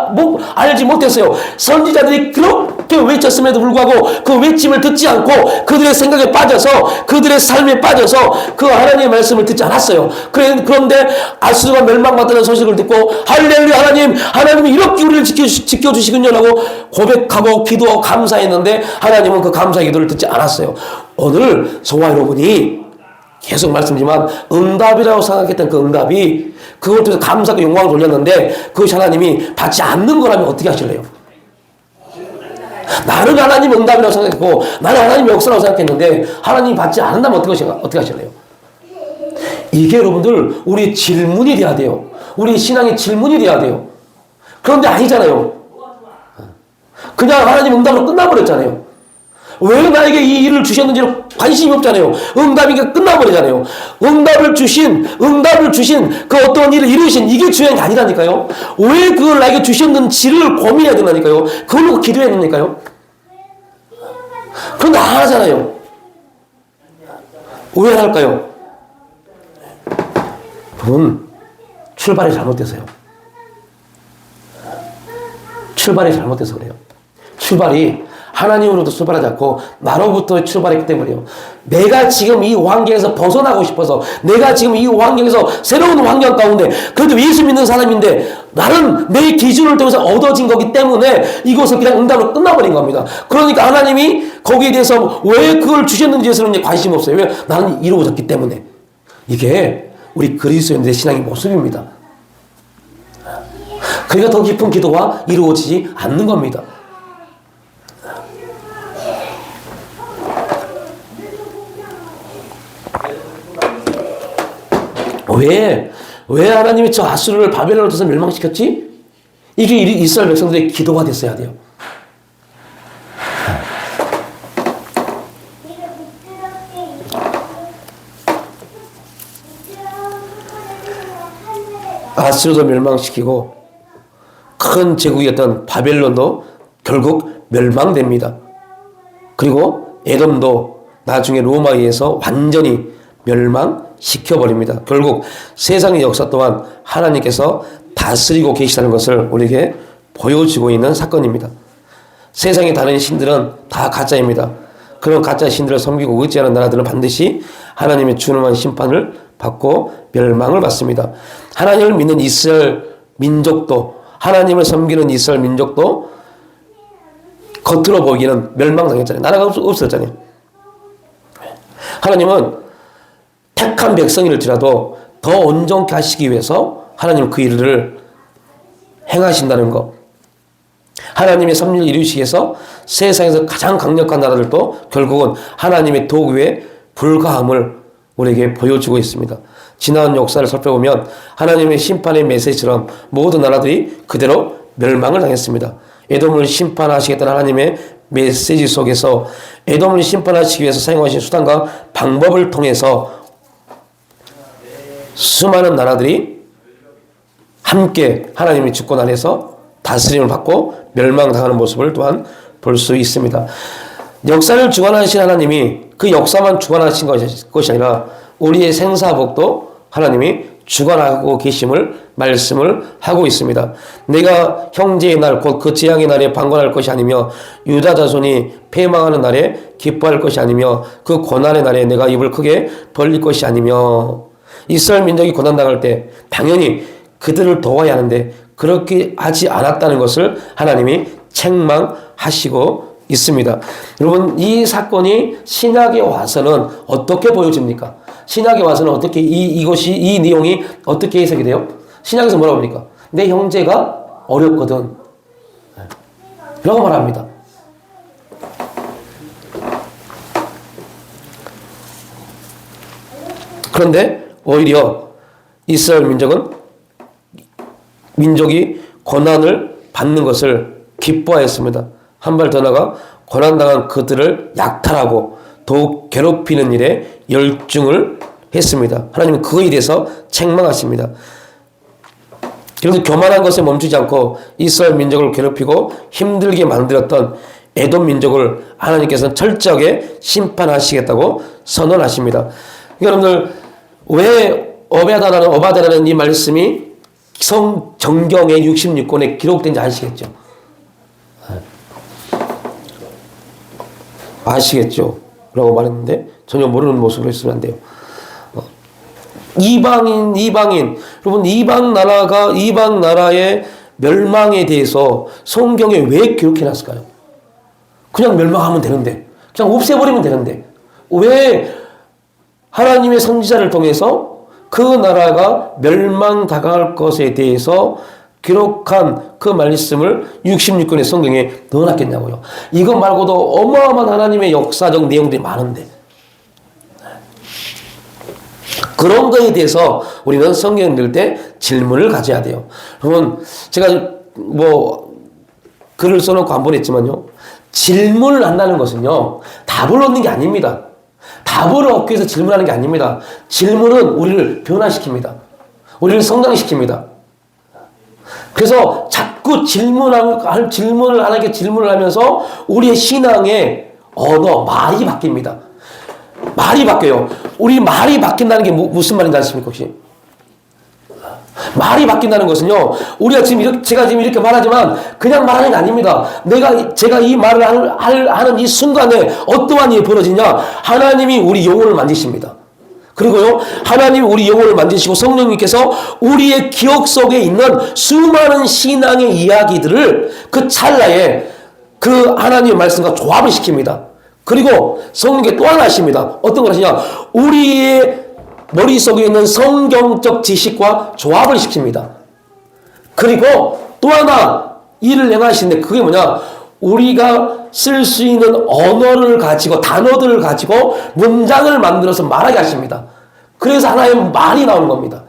Speaker 1: 알지 못했어요. 선지자들이 그렇게 외쳤음에도 불구하고 그 외침을 듣지 않고 그들의 생각에 빠져서 그들의 삶에 빠져서 그 하나님의 말씀을 듣지 않았어요. 그런데 아수르가 멸망받다는 소식을 듣고 할렐루야, 하나님이 이렇게 우리를 지켜주시군요라고 고백하고 기도하고 감사했는데 하나님은 그 감사의 기도를 듣지 않았어요. 오늘 저와 여러분이 계속 말씀드리지만 응답이라고 생각했던 그 응답이 그걸 통해서 감사하고 영광을 돌렸는데 그것이 하나님이 받지 않는 거라면 어떻게 하실래요? 나는 하나님 응답이라고 생각했고 나는 하나님의 역사라고 생각했는데 하나님이 받지 않는다면 어떻게 하실래요? 이게 여러분들 우리 질문이 돼야 돼요. 우리 신앙의 질문이 돼야 돼요. 그런데 아니잖아요. 그냥 하나님 응답으로 끝나버렸잖아요. 왜 나에게 이 일을 주셨는지로 관심이 없잖아요. 응답이니까 끝나버리잖아요. 응답을 주신 그 어떤 일을 이루신 이게 중요한 게 아니라니까요. 왜 그걸 나에게 주셨는지를 고민해야 된다니까요. 그걸 놓고 기도해야 됩니까요? 그런데 안 하잖아요. 왜 안 할까요? 그건 출발이 잘못돼서요. 출발이 잘못돼서 그래요. 출발이 하나님으로부터 출발하지 않고 나로부터 출발했기 때문이에요. 내가 지금 이 환경에서 벗어나고 싶어서, 내가 지금 이 환경에서 새로운 환경 가운데 그래도 예수 믿는 사람인데 나는 내 기준을 통해서 얻어진 거기 때문에 이것을 그냥 응답으로 끝나버린 겁니다. 그러니까 하나님이 거기에 대해서 왜 그걸 주셨는지에서는 관심 없어요. 왜? 나는 이루어졌기 때문에. 이게 우리 그리스도인들의 신앙의 모습입니다. 그러니까 더 깊은 기도가 이루어지지 않는 겁니다. 왜 하나님이 저 아수르를 바벨론으로 쳐서 멸망시켰지? 이게 이스라엘 백성들의 기도가 됐어야 돼요. 아수르도 멸망시키고 큰 제국이었던 바벨론도 결국 멸망됩니다. 그리고 에돔도 나중에 로마에 의해서 완전히 멸망시켜버립니다. 결국 세상의 역사 또한 하나님께서 다스리고 계시다는 것을 우리에게 보여주고 있는 사건입니다. 세상의 다른 신들은 다 가짜입니다. 그런 가짜 신들을 섬기고 의지하는 나라들은 반드시 하나님의 준엄한 심판을 받고 멸망을 받습니다. 하나님을 믿는 이스라엘 민족도, 하나님을 섬기는 이스라엘 민족도 겉으로 보기에는 멸망당했잖아요. 나라가 없었잖아요. 하나님은 택한 백성일지라도 더 온전케 하시기 위해서 하나님 그 일을 행하신다는 것. 하나님의 섭리를 이루시기 위해서 세상에서 가장 강력한 나라들도 결국은 하나님의 도구에 불과함을 우리에게 보여주고 있습니다. 지난 역사를 살펴보면 하나님의 심판의 메시지처럼 모든 나라들이 그대로 멸망을 당했습니다. 에돔을 심판하시겠다는 하나님의 메시지 속에서 에돔을 심판하시기 위해서 사용하신 수단과 방법을 통해서 수많은 나라들이 함께 하나님의 주권 안에서 다스림을 받고 멸망당하는 모습을 또한 볼 수 있습니다. 역사를 주관하신 하나님이 그 역사만 주관하신 것이 아니라 우리의 생사복도 하나님이 주관하고 계심을 말씀을 하고 있습니다. 내가 형제의 날 곧 그 재앙의 날에 방관할 것이 아니며 유다 자손이 패망하는 날에 기뻐할 것이 아니며 그 고난의 날에 내가 입을 크게 벌릴 것이 아니며. 이스라엘 민족이 고난당할 때 당연히 그들을 도와야 하는데 그렇게 하지 않았다는 것을 하나님이 책망하시고 있습니다. 여러분, 이 사건이 신약에 와서는 어떻게 보여집니까? 신약에 와서는 어떻게 이 내용이 어떻게 해석이 돼요? 신약에서 뭐라고 합니까? 내 형제가 어렵거든. 라고 말합니다. 그런데 오히려 이스라엘 민족이 고난을 받는 것을 기뻐하였습니다. 한 발 더 나가 고난당한 그들을 약탈하고 더욱 괴롭히는 일에 열중을 했습니다. 하나님은 그거에 대해서 책망하십니다. 그래서 교만한 것에 멈추지 않고 이스라엘 민족을 괴롭히고 힘들게 만들었던 에돔 민족을 하나님께서는 철저하게 심판하시겠다고 선언하십니다. 여러분들, 왜 어바다라는 이 말씀이 정경의 66권에 기록된지 아시겠죠? 아시겠죠? 라고 말했는데 전혀 모르는 모습으로 있으면 안 돼요. 이방인. 여러분, 이방 나라의 멸망에 대해서 성경에 왜 기록해 놨을까요? 그냥 멸망하면 되는데, 그냥 없애버리면 되는데, 왜 하나님의 선지자를 통해서 그 나라가 멸망당할 것에 대해서 기록한 그 말씀을 66권의 성경에 넣어놨겠냐고요. 이것 말고도 어마어마한 하나님의 역사적 내용들이 많은데. 그런 거에 대해서 우리는 성경 읽을 때 질문을 가져야 돼요. 그러면 제가 뭐 글을 써놓고 한 번 했지만요. 질문을 한다는 것은요. 답을 얻는 게 아닙니다. 답을 얻기 위해서 질문하는 게 아닙니다. 질문은 우리를 변화시킵니다. 우리를 성장시킵니다. 그래서 자꾸 질문을 하게 질문을 하면서 우리의 신앙의 언어, 말이 바뀝니다. 말이 바뀌어요. 우리 말이 바뀐다는 게 무슨 말인지 아십니까, 혹시? 말이 바뀐다는 것은요, 우리가 지금 제가 지금 이렇게 말하지만 그냥 말하는 게 아닙니다. 제가 이 말을 하는 이 순간에 어떠한 일이 벌어지냐? 하나님이 우리 영혼을 만지십니다. 그리고요, 하나님이 우리 영혼을 만지시고 성령님께서 우리의 기억 속에 있는 수많은 신앙의 이야기들을 그 찰나에 그 하나님의 말씀과 조합을 시킵니다. 그리고 성령께 또 하나 하십니다. 어떤 걸 하시냐? 우리의 머릿속에 있는 성경적 지식과 조합을 시킵니다. 그리고 또 하나 일을 행하시는데 그게 뭐냐? 우리가 쓸 수 있는 언어를 가지고 단어들을 가지고 문장을 만들어서 말하게 하십니다. 그래서 하나의 말이 나오는 겁니다.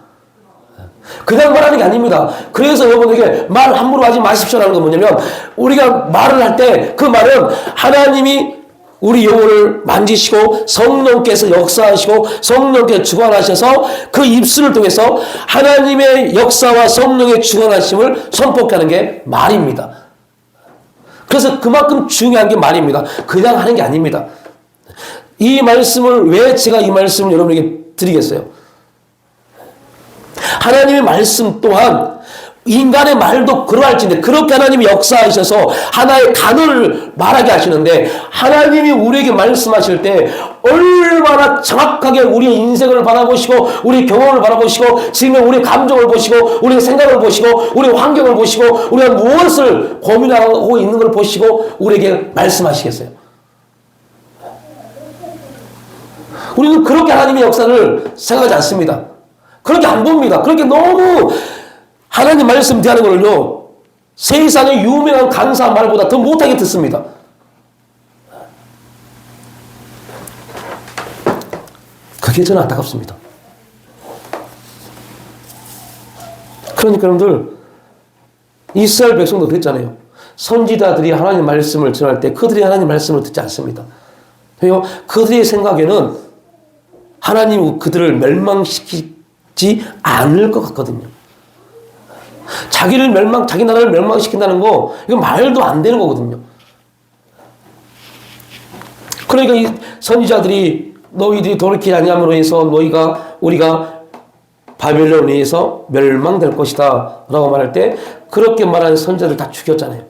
Speaker 1: 그냥 말하는 게 아닙니다. 그래서 여러분에게 말 함부로 하지 마십시오라는 건 뭐냐면 우리가 말을 할 때 그 말은 하나님이 우리 영혼을 만지시고 성령께서 역사하시고 성령께서 주관하셔서 그 입술을 통해서 하나님의 역사와 성령의 주관하심을 선포하는 게 말입니다. 그래서 그만큼 중요한 게 말입니다. 그냥 하는 게 아닙니다. 이 말씀을 왜 제가 이 말씀을 여러분에게 드리겠어요? 하나님의 말씀 또한 인간의 말도 그러할진데 그렇게 하나님이 역사하셔서 하나의 단어를 말하게 하시는데 하나님이 우리에게 말씀하실 때 얼마나 정확하게 우리의 인생을 바라보시고 우리 경험을 바라보시고 지금의 우리의 감정을 보시고 우리의 생각을 보시고 우리의 환경을 보시고 우리가 무엇을 고민하고 있는 걸 보시고 우리에게 말씀하시겠어요? 우리는 그렇게 하나님의 역사를 생각하지 않습니다. 그렇게 안 봅니다. 그렇게 너무 하나님 말씀 대하는 걸요, 세상의 유명한 강사 말보다 더 못하게 듣습니다. 그게 저는 안타깝습니다. 그러니까 여러분들, 이스라엘 백성도 그랬잖아요. 선지자들이 하나님 말씀을 전할 때 그들이 하나님 말씀을 듣지 않습니다. 왜요? 그들의 생각에는 하나님이 그들을 멸망시키지 않을 것 같거든요. 자기 나라를 멸망시킨다는 거, 이거 말도 안 되는 거거든요. 그러니까 이 선지자들이 너희들이 돌이키지 아니함으로 해서 우리가 바벨론에 의해서 멸망될 것이다 라고 말할 때 그렇게 말하는 선지자들 다 죽였잖아요.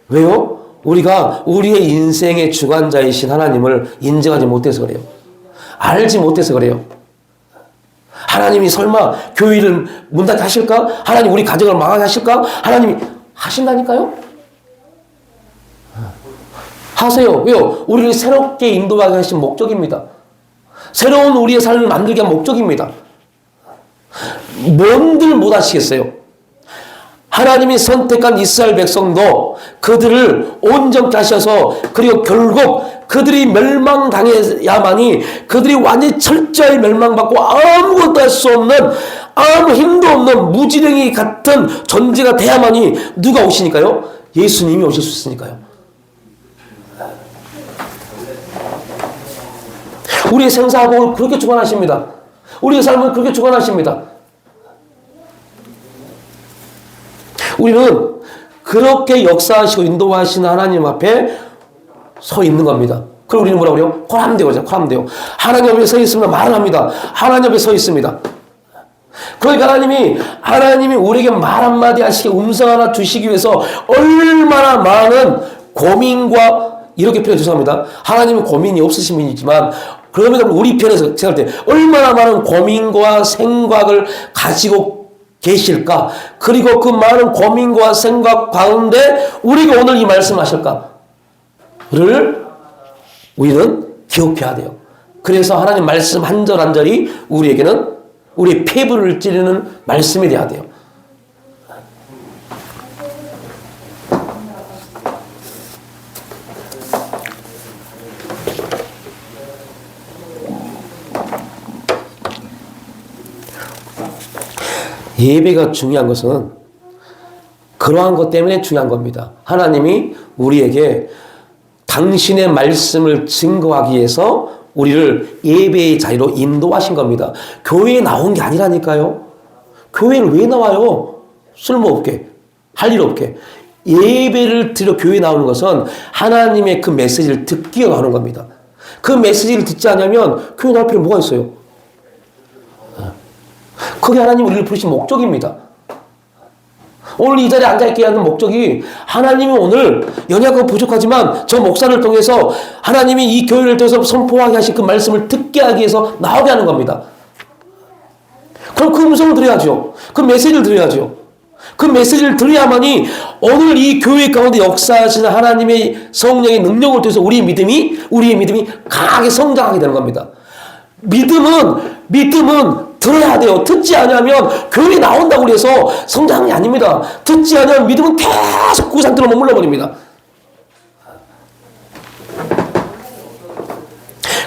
Speaker 1: 왜요? 우리가 우리의 인생의 주관자이신 하나님을 인정하지 못해서 그래요. 알지 못해서 그래요. 하나님이 설마 교회를 문 닫게 하실까? 하나님 우리 가정을 망하게 하실까? 하나님이 하신다니까요? 하세요. 왜요? 우리를 새롭게 인도하게 하신 목적입니다. 새로운 우리의 삶을 만들게 한 목적입니다. 뭔들 못 하시겠어요? 하나님이 선택한 이스라엘 백성도 그들을 온전케 하셔서 그리고 결국 그들이 멸망당해야만이 그들이 완전히 철저히 멸망받고 아무것도 할 수 없는 아무 힘도 없는 무지랭이 같은 존재가 돼야만이 누가 오시니까요? 예수님이 오실 수 있으니까요. 우리의 생사하고 그렇게 주관하십니다. 우리의 삶은 그렇게 주관하십니다. 우리는 그렇게 역사하시고 인도하시는 하나님 앞에 서 있는 겁니다. 그리고 우리는 뭐라고 그래요? 코람데오죠. 하나님 앞에 서 있으면 말을 합니다. 하나님 앞에 서 있습니다. 그러니까 하나님이 우리에게 말 한마디 하시게 음성 하나 주시기 위해서 얼마나 많은 고민과 이렇게 표현 죄송합니다. 하나님은 고민이 없으신 분이지만 그러면 우리 편에서 생각할 때 얼마나 많은 고민과 생각을 가지고 계실까? 그리고 그 많은 고민과 생각 가운데 우리가 오늘 이 말씀하실까를 우리는 기억해야 돼요. 그래서 하나님 말씀 한 절 한 절이 우리에게는 우리의 폐부를 찌르는 말씀이 돼야 돼요. 예배가 중요한 것은 그러한 것 때문에 중요한 겁니다. 하나님이 우리에게 당신의 말씀을 증거하기 위해서 우리를 예배의 자리로 인도하신 겁니다. 교회에 나온 게 아니라니까요. 교회를 왜 나와요? 쓸모없게, 할 일 없게. 예배를 드려 교회에 나오는 것은 하나님의 그 메시지를 듣기 위해 나오는 겁니다. 그 메시지를 듣지 않으면 교회 나올 필요 뭐가 있어요? 그게 하나님 우리를 부르신 목적입니다. 오늘 이 자리에 앉아있게 하는 목적이 하나님이 오늘 연약하고 부족하지만 저 목사를 통해서 하나님이 이 교회를 통해서 선포하게 하신 그 말씀을 듣게 하기 위해서 나오게 하는 겁니다. 그럼 그 음성을 들어야죠. 그 메시지를 들어야죠. 그 메시지를 들어야만이 오늘 이 교회 가운데 역사하시는 하나님의 성령의 능력을 통해서 우리의 믿음이 강하게 성장하게 되는 겁니다. 믿음은 들어야 돼요. 듣지 않으면 교회 나온다고 해서 성장이 아닙니다. 듣지 않으면 믿음은 계속 그 상태로 머물러 버립니다.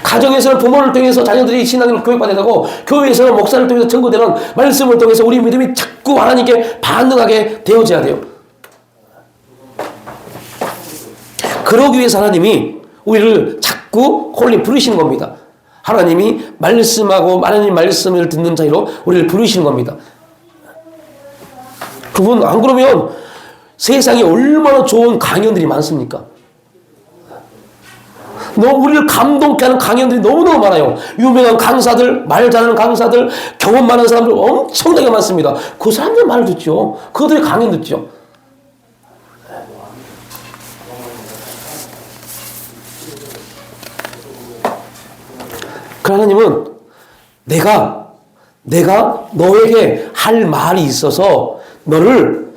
Speaker 1: 가정에서는 부모를 통해서 자녀들이 신앙을 교육받아야 되고, 교회에서는 목사를 통해서 전거되는 말씀을 통해서 우리 믿음이 자꾸 하나님께 반응하게 되어져야 돼요. 그러기 위해서 하나님이 우리를 자꾸 부르시는 겁니다. 하나님이 말씀하고 하나님 말씀을 듣는 자리로 우리를 부르시는 겁니다. 그분 안 그러면 세상에 얼마나 좋은 강연들이 많습니까? 우리를 감동케 하는 강연들이 너무너무 많아요. 유명한 강사들, 말 잘하는 강사들, 경험 많은 사람들 엄청나게 많습니다. 그 사람들 말을 듣죠. 그들의 강연 듣죠. 그 하나님은 내가 너에게 할 말이 있어서 너를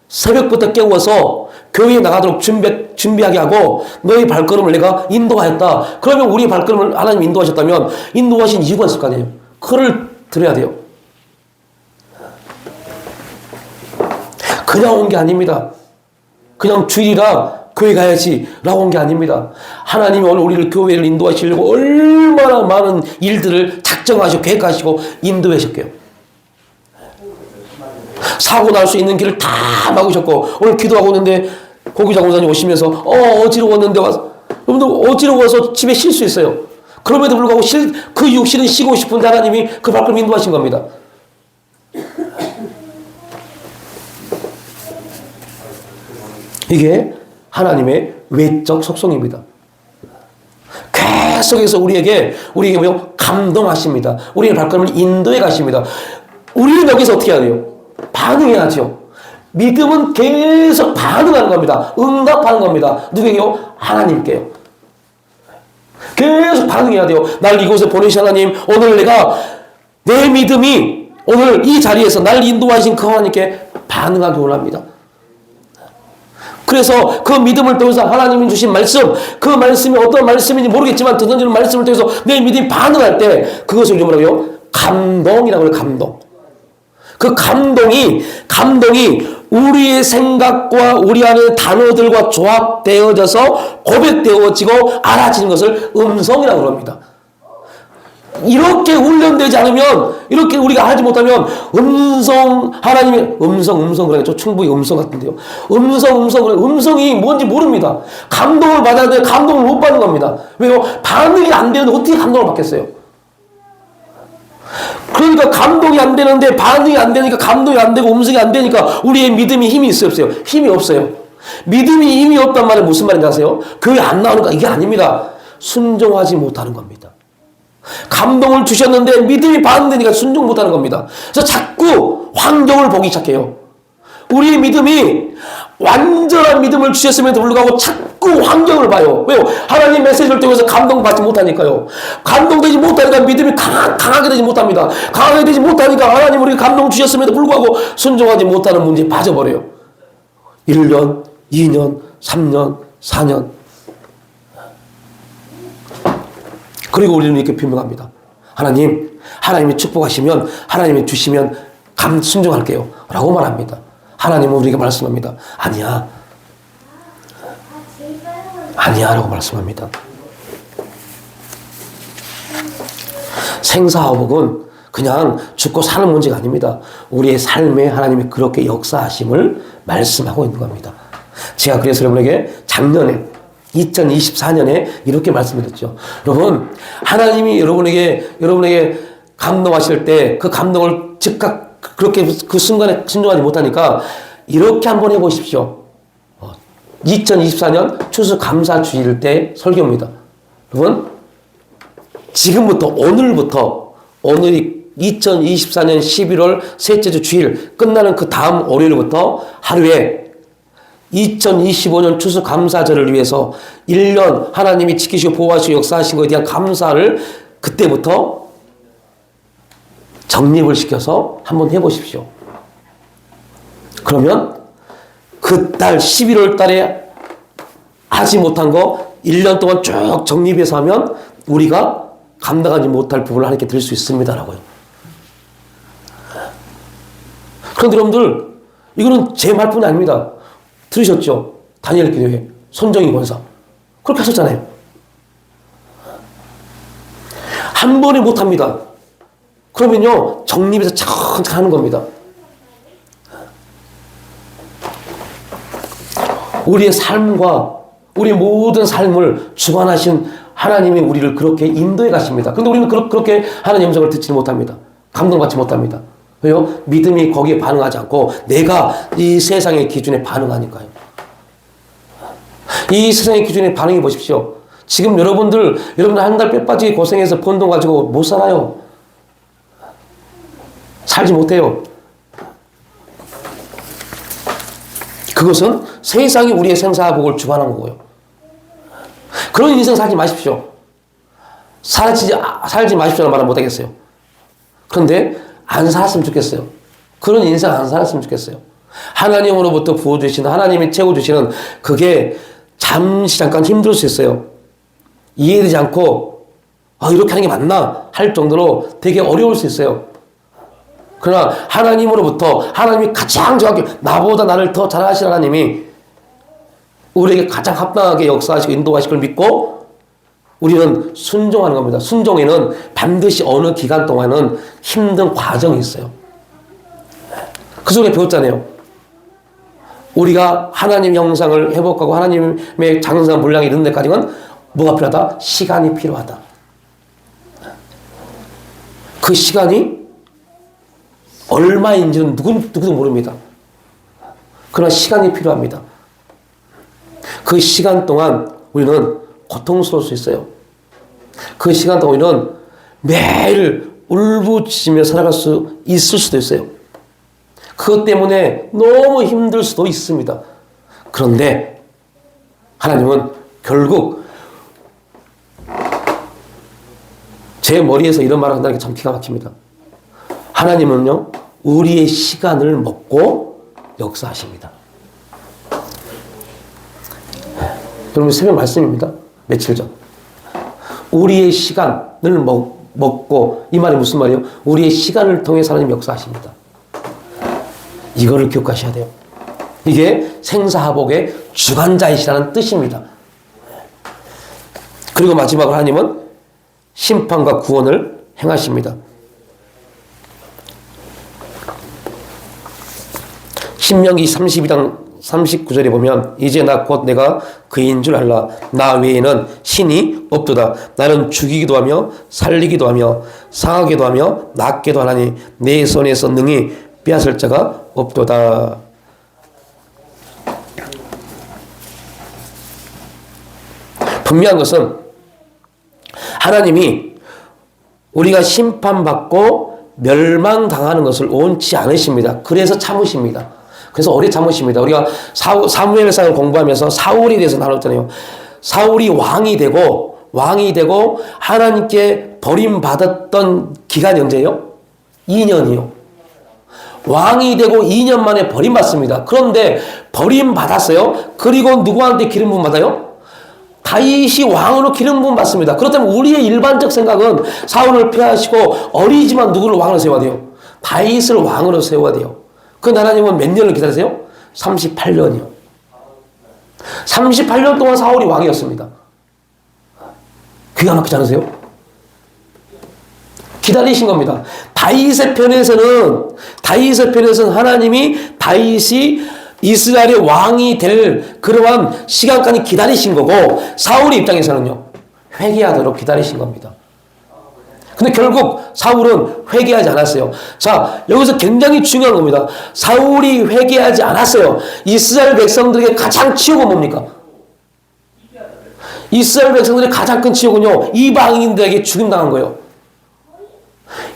Speaker 1: 새벽부터 깨워서 교회에 나가도록 준비하게 하고 너의 발걸음을 내가 인도하였다. 그러면 우리의 발걸음을 하나님이 인도하셨다면 인도하신 이유가 있을 거 아니에요. 그걸 들어야 돼요. 그냥 온 게 아닙니다. 그냥 주일이라 교회 가야지 라고 온 게 아닙니다. 하나님이 오늘 우리를 교회를 인도하시려고 얼마나 많은 일들을 작정하시고 계획하시고 인도하셨게요. 사고 날 수 있는 길을 다 막으셨고, 오늘 기도하고 있는데 고기자 공사님 오시면서 어지러웠는데 와서, 여러분들 어지러워서 집에 쉴 수 있어요. 그럼에도 불구하고 그 육신은 쉬고 싶은데 하나님이 그 발걸음 인도하신 겁니다. 이게 하나님의 외적 속성입니다. 계속해서 우리에게 감동하십니다. 우리의 발걸음을 인도해 가십니다. 우리는 여기서 어떻게 해야 돼요? 반응해야죠. 믿음은 계속 반응하는 겁니다. 응답하는 겁니다. 누구에게요? 하나님께요. 계속 반응해야 돼요. 날 이곳에 보내신 하나님, 오늘 내 믿음이 오늘 이 자리에서 날 인도하신 그 하나님께 반응하기 원합니다. 그래서 그 믿음을 통해서 하나님이 주신 말씀, 그 말씀이 어떤 말씀인지 모르겠지만 듣는 말씀을 통해서 내 믿음이 반응할 때 그것을 뭐라고요? 감동이라고 해요. 감동. 그 감동이 우리의 생각과 우리 안의 단어들과 조합되어져서 고백되어지고 알아지는 것을 음성이라고 합니다. 이렇게 훈련되지 않으면, 이렇게 우리가 하지 못하면 하나님의 음성 그래요. 충분히 음성 같은데요. 음성이 뭔지 모릅니다. 감동을 받아야 되는데 감동을 못 받는 겁니다. 왜요? 반응이 안 되는데 어떻게 감동을 받겠어요? 그러니까 감동이 안 되는데 반응이 안 되니까 감동이 안 되고 음성이 안 되니까 우리의 믿음이 힘이 있어요, 없어요? 힘이 없어요. 믿음이 힘이 없단 말은 무슨 말인지 아세요? 교회 안 나오니까 이게 아닙니다. 순종하지 못하는 겁니다. 감동을 주셨는데 믿음이 반응되니까 순종 못하는 겁니다. 그래서 자꾸 환경을 보기 시작해요. 우리의 믿음이 완전한 믿음을 주셨음에도 불구하고 자꾸 환경을 봐요. 왜요? 하나님 메시지를 통해서 감동받지 못하니까요. 감동되지 못하니까 믿음이 강하게 되지 못합니다. 강하게 되지 못하니까 하나님 우리가 감동 주셨음에도 불구하고 순종하지 못하는 문제에 빠져버려요. 1년, 2년, 3년, 4년. 그리고 우리는 이렇게 변명합니다. 하나님이 축복하시면, 하나님이 주시면 순종할게요 라고 말합니다. 하나님은 우리에게 말씀합니다. 아니야 라고 말씀합니다. 생사화복은 그냥 죽고 사는 문제가 아닙니다. 우리의 삶에 하나님이 그렇게 역사하심을 말씀하고 있는 겁니다. 제가 그래서 여러분에게 작년에 2024년에 이렇게 말씀드렸죠. 여러분, 하나님이 여러분에게 감동하실 때 그 감동을 즉각 그렇게 그 순간에 순종하지 못하니까 이렇게 한번 해보십시오. 2024년 추수감사주일 때 설교입니다. 여러분, 지금부터 오늘이 2024년 11월 셋째 주 주일 끝나는 그 다음 월요일부터 하루에 2025년 추수감사절을 위해서 1년 하나님이 지키시고 보호하시고 역사하신 것에 대한 감사를 그때부터 정립을 시켜서 한번 해보십시오. 그러면 그 달 11월 달에 하지 못한 거 1년 동안 쭉 정립해서 하면 우리가 감당하지 못할 부분을 하나님께 드릴 수 있습니다라고요. 그런데 여러분들, 이거는 제 말뿐이 아닙니다. 들으셨죠? 다니엘 기도회 손정희 권사 그렇게 하셨잖아요. 한 번에 못합니다. 그러면요 정립해서 천천히 하는 겁니다. 우리의 삶과 우리의 모든 삶을 주관하신 하나님이 우리를 그렇게 인도해 가십니다. 그런데 우리는 그렇게 하나님의 음성을 듣지 못합니다. 감동받지 못합니다. 왜요? 믿음이 거기에 반응하지 않고 내가 이 세상의 기준에 반응하니까요. 이 세상의 기준에 반응해 보십시오. 지금 여러분들 한 달 빼빠지게 고생해서 번 돈 가지고 못 살아요. 살지 못해요. 그것은 세상이 우리의 생사복을 주관한 거고요. 그런 인생 살지 마십시오. 살지 마십시오라는 말은 못하겠어요. 그런데 안 살았으면 좋겠어요. 그런 인생 안 살았으면 좋겠어요. 하나님으로부터 부어주시는, 하나님이 채워주시는 그게 잠깐 힘들 수 있어요. 이해되지 않고 이렇게 하는 게 맞나 할 정도로 되게 어려울 수 있어요. 그러나 하나님으로부터 하나님이 가장 정확히 나보다 나를 더 잘하시는 하나님이 우리에게 가장 합당하게 역사하시고 인도하실 걸 믿고 우리는 순종하는 겁니다. 순종에는 반드시 어느 기간 동안은 힘든 과정이 있어요. 그 속에 배웠잖아요. 우리가 하나님 형상을 회복하고 하나님의 장성한 분량이 이르는 데까지는 뭐가 필요하다? 시간이 필요하다. 그 시간이 얼마인지는 누구도 모릅니다. 그러나 시간이 필요합니다. 그 시간 동안 우리는 고통스러울 수 있어요. 그 시간 동안 우리는 매일 울부짖으며 살아갈 수 있을 수도 있어요. 그것 때문에 너무 힘들 수도 있습니다. 그런데 하나님은 결국 제 머리에서 이런 말을 한다는 게 참 기가 막힙니다. 하나님은요, 우리의 시간을 먹고 역사하십니다. 여러분, 새벽 말씀입니다. 며칠 전. 우리의 시간을 먹고, 이 말이 무슨 말이에요? 우리의 시간을 통해 하나님 역사하십니다. 이거를 기억하셔야 돼요. 이게 생사화복의 주관자이시라는 뜻입니다. 그리고 마지막으로 하나님은 심판과 구원을 행하십니다. 신명기 32장 39절에 보면 이제 나 곧 내가 그인 줄 알라. 나 외에는 신이 없도다. 나는 죽이기도 하며 살리기도 하며 상하게도 하며 낫게도 하나니 내 손에서 능히 빼앗을 자가 없도다. 분명한 것은 하나님이 우리가 심판받고 멸망당하는 것을 원치 않으십니다. 그래서 참으십니다. 그래서 오래 참으십니다. 우리가 사무엘상을 공부하면서 사울에 대해서 나눴잖아요. 사울이 왕이 되고 하나님께 버림받았던 기간이 언제예요? 2년이요. 왕이 되고 2년 만에 버림받습니다. 그런데 버림받았어요. 그리고 누구한테 기름 부음 받아요? 다윗이 왕으로 기름 부음 받습니다. 그렇다면 우리의 일반적 생각은 사울을 폐하시고 어리지만 누구를 왕으로 세워야 돼요? 다윗을 왕으로 세워야 돼요. 그 하나님은 몇 년을 기다리세요? 38년이요. 38년 동안 사울이 왕이었습니다. 기가 막히지 않으세요? 기다리신 겁니다. 다윗의 편에서는 하나님이 다윗이 이스라엘의 왕이 될 그러한 시간까지 기다리신 거고, 사울의 입장에서는요, 회개하도록 기다리신 겁니다. 근데 결국 사울은 회개하지 않았어요. 자, 여기서 굉장히 중요한 겁니다. 사울이 회개하지 않았어요. 이스라엘 백성들에게 가장 치욕은 뭡니까? 이스라엘 백성들의 가장 큰 치욕은요, 이방인들에게 죽임당한 거예요.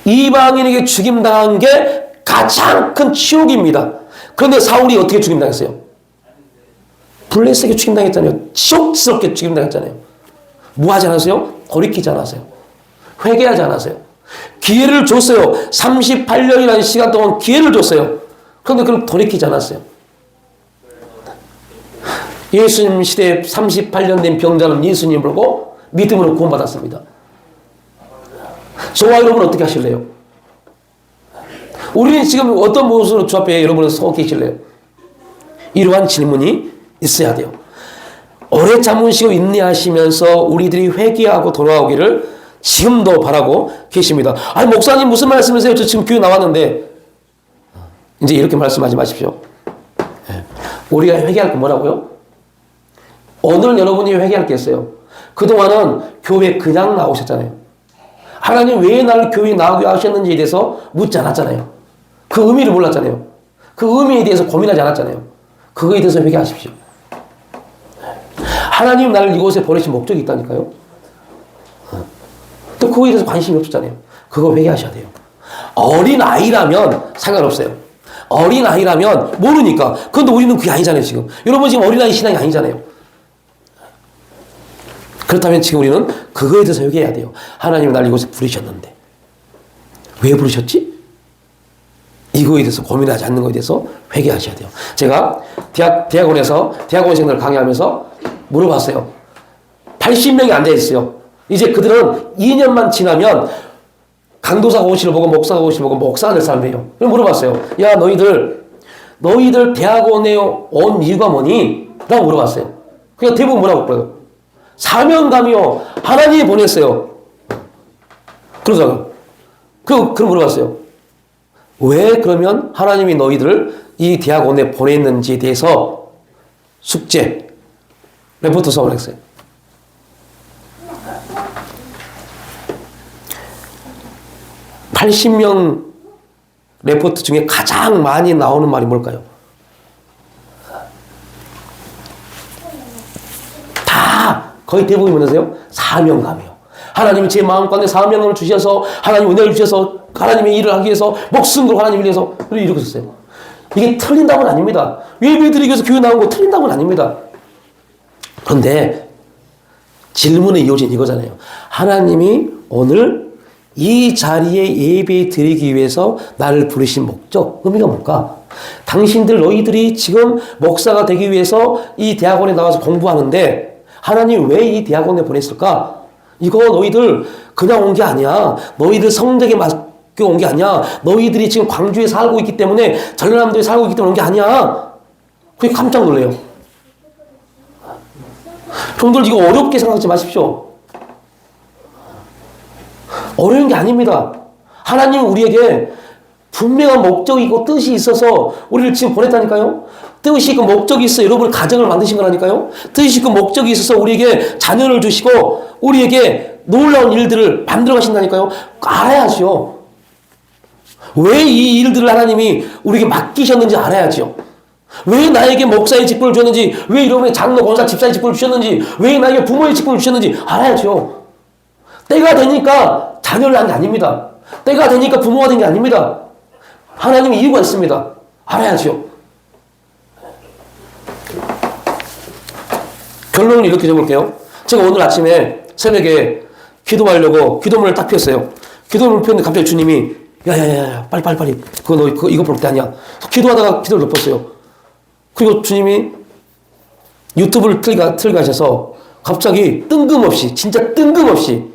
Speaker 1: 이방인에게 죽임당한 게 가장 큰 치욕입니다. 그런데 사울이 어떻게 죽임당했어요? 블레셋에게 죽임당했잖아요. 치욕스럽게 죽임당했잖아요. 뭐 하지 않았어요? 돌이키지 않았어요. 회개하지 않았어요. 기회를 줬어요. 38년이라는 시간 동안 기회를 줬어요. 그런데 그럼 돌이키지 않았어요. 예수님 시대에 38년 된 병자는 예수님 보고 믿음으로 구원받았습니다. 저와 여러분 어떻게 하실래요? 우리는 지금 어떤 모습으로 주 앞에 여러분은 서 계실래요? 이러한 질문이 있어야 돼요. 오래 참으시고 인내하시면서 우리들이 회개하고 돌아오기를 지금도 바라고 계십니다. 아니, 목사님 무슨 말씀이세요? 저 지금 교회 나왔는데. 이제 이렇게 말씀하지 마십시오. 우리가 회개할 거 뭐라고요? 오늘 여러분이 회개할 게 있어요. 그동안은 교회 그냥 나오셨잖아요. 하나님 왜 나를 교회에 나오게 하셨는지에 대해서 묻지 않았잖아요. 그 의미를 몰랐잖아요. 그 의미에 대해서 고민하지 않았잖아요. 그거에 대해서 회개하십시오. 하나님 나를 이곳에 보내신 목적이 있다니까요. 또 그거에 대해서 관심이 없었잖아요. 그거 회개하셔야 돼요. 어린아이라면 상관없어요. 어린아이라면 모르니까. 그런데 우리는 그게 아니잖아요, 지금. 여러분 지금 어린아이 신앙이 아니잖아요. 그렇다면 지금 우리는 그거에 대해서 회개해야 돼요. 하나님이 날 이곳에 부르셨는데 왜 부르셨지? 이거에 대해서 고민하지 않는 것에 대해서 회개하셔야 돼요. 제가 대학원생들 강의하면서 물어봤어요. 80명이 앉아있어요. 이제 그들은 2년만 지나면 강도사가 오시를 보고 목사가 오시를 보고 목사가 될 사람이에요. 그럼 물어봤어요. 야, 너희들 대학원에 온 이유가 뭐니? 라고 물어봤어요. 그러니까 대부분 뭐라고 그래요? 사명감이요. 하나님이 보냈어요. 그러다가 그럼 물어봤어요. 왜 그러면 하나님이 너희들을 이 대학원에 보냈는지에 대해서 숙제 레포트 수업을 했어요. (80명) 레포트 중에 가장 많이 나오는 말이 뭘까요? 다 거의 대부분이 뭐냐세요? 사명감이요. 하나님이 제 마음 가운데 사명을 주셔서 하나님 은혜를 주셔서 하나님의 일을 하기 위해서 목숨 걸고 하나님을 위해서 이러고 있었어요. 이게 틀린 답은 아닙니다. 예배드리기 위해서 교회 나온 거 틀린 답은 아닙니다. 그런데 질문의 요지는 이거잖아요. 하나님이 오늘 이 자리에 예배 드리기 위해서 나를 부르신 목적, 의미가 뭘까? 너희들이 지금 목사가 되기 위해서 이 대학원에 나와서 공부하는데 하나님 왜 이 대학원에 보냈을까? 이거 너희들 그냥 온 게 아니야. 너희들 성적에 맞게 온 게 아니야. 너희들이 지금 광주에 살고 있기 때문에 전라남도에 살고 있기 때문에 온 게 아니야. 그게 깜짝 놀래요. 여러분들 이거 어렵게 생각하지 마십시오. 어려운 게 아닙니다. 하나님은 우리에게 분명한 목적이 있고 뜻이 있어서 우리를 지금 보냈다니까요. 뜻이 있고 목적이 있어 여러분의 가정을 만드신 거라니까요. 뜻이 있고 목적이 있어서 우리에게 자녀를 주시고 우리에게 놀라운 일들을 만들어 가신다니까요. 알아야죠. 왜 이 일들을 하나님이 우리에게 맡기셨는지 알아야죠. 왜 나에게 목사의 직분을 주셨는지, 왜 여러분의 장로, 권사, 집사의 직분을 주셨는지, 왜 나에게 부모의 직분을 주셨는지 알아야죠. 때가 되니까 자녀를 한 게 아닙니다. 때가 되니까 부모가 된 게 아닙니다. 하나님의 이유가 있습니다. 알아야죠. 결론을 이렇게 적을게요. 제가 오늘 아침에 새벽에 기도하려고 기도문을 딱 폈어요. 기도문을 폈는데 갑자기 주님이 야야야 빨리 이거 볼 때 아니야. 기도하다가 기도를 덮었어요. 그리고 주님이 유튜브를 틀게 하셔서 갑자기 뜬금없이 진짜 뜬금없이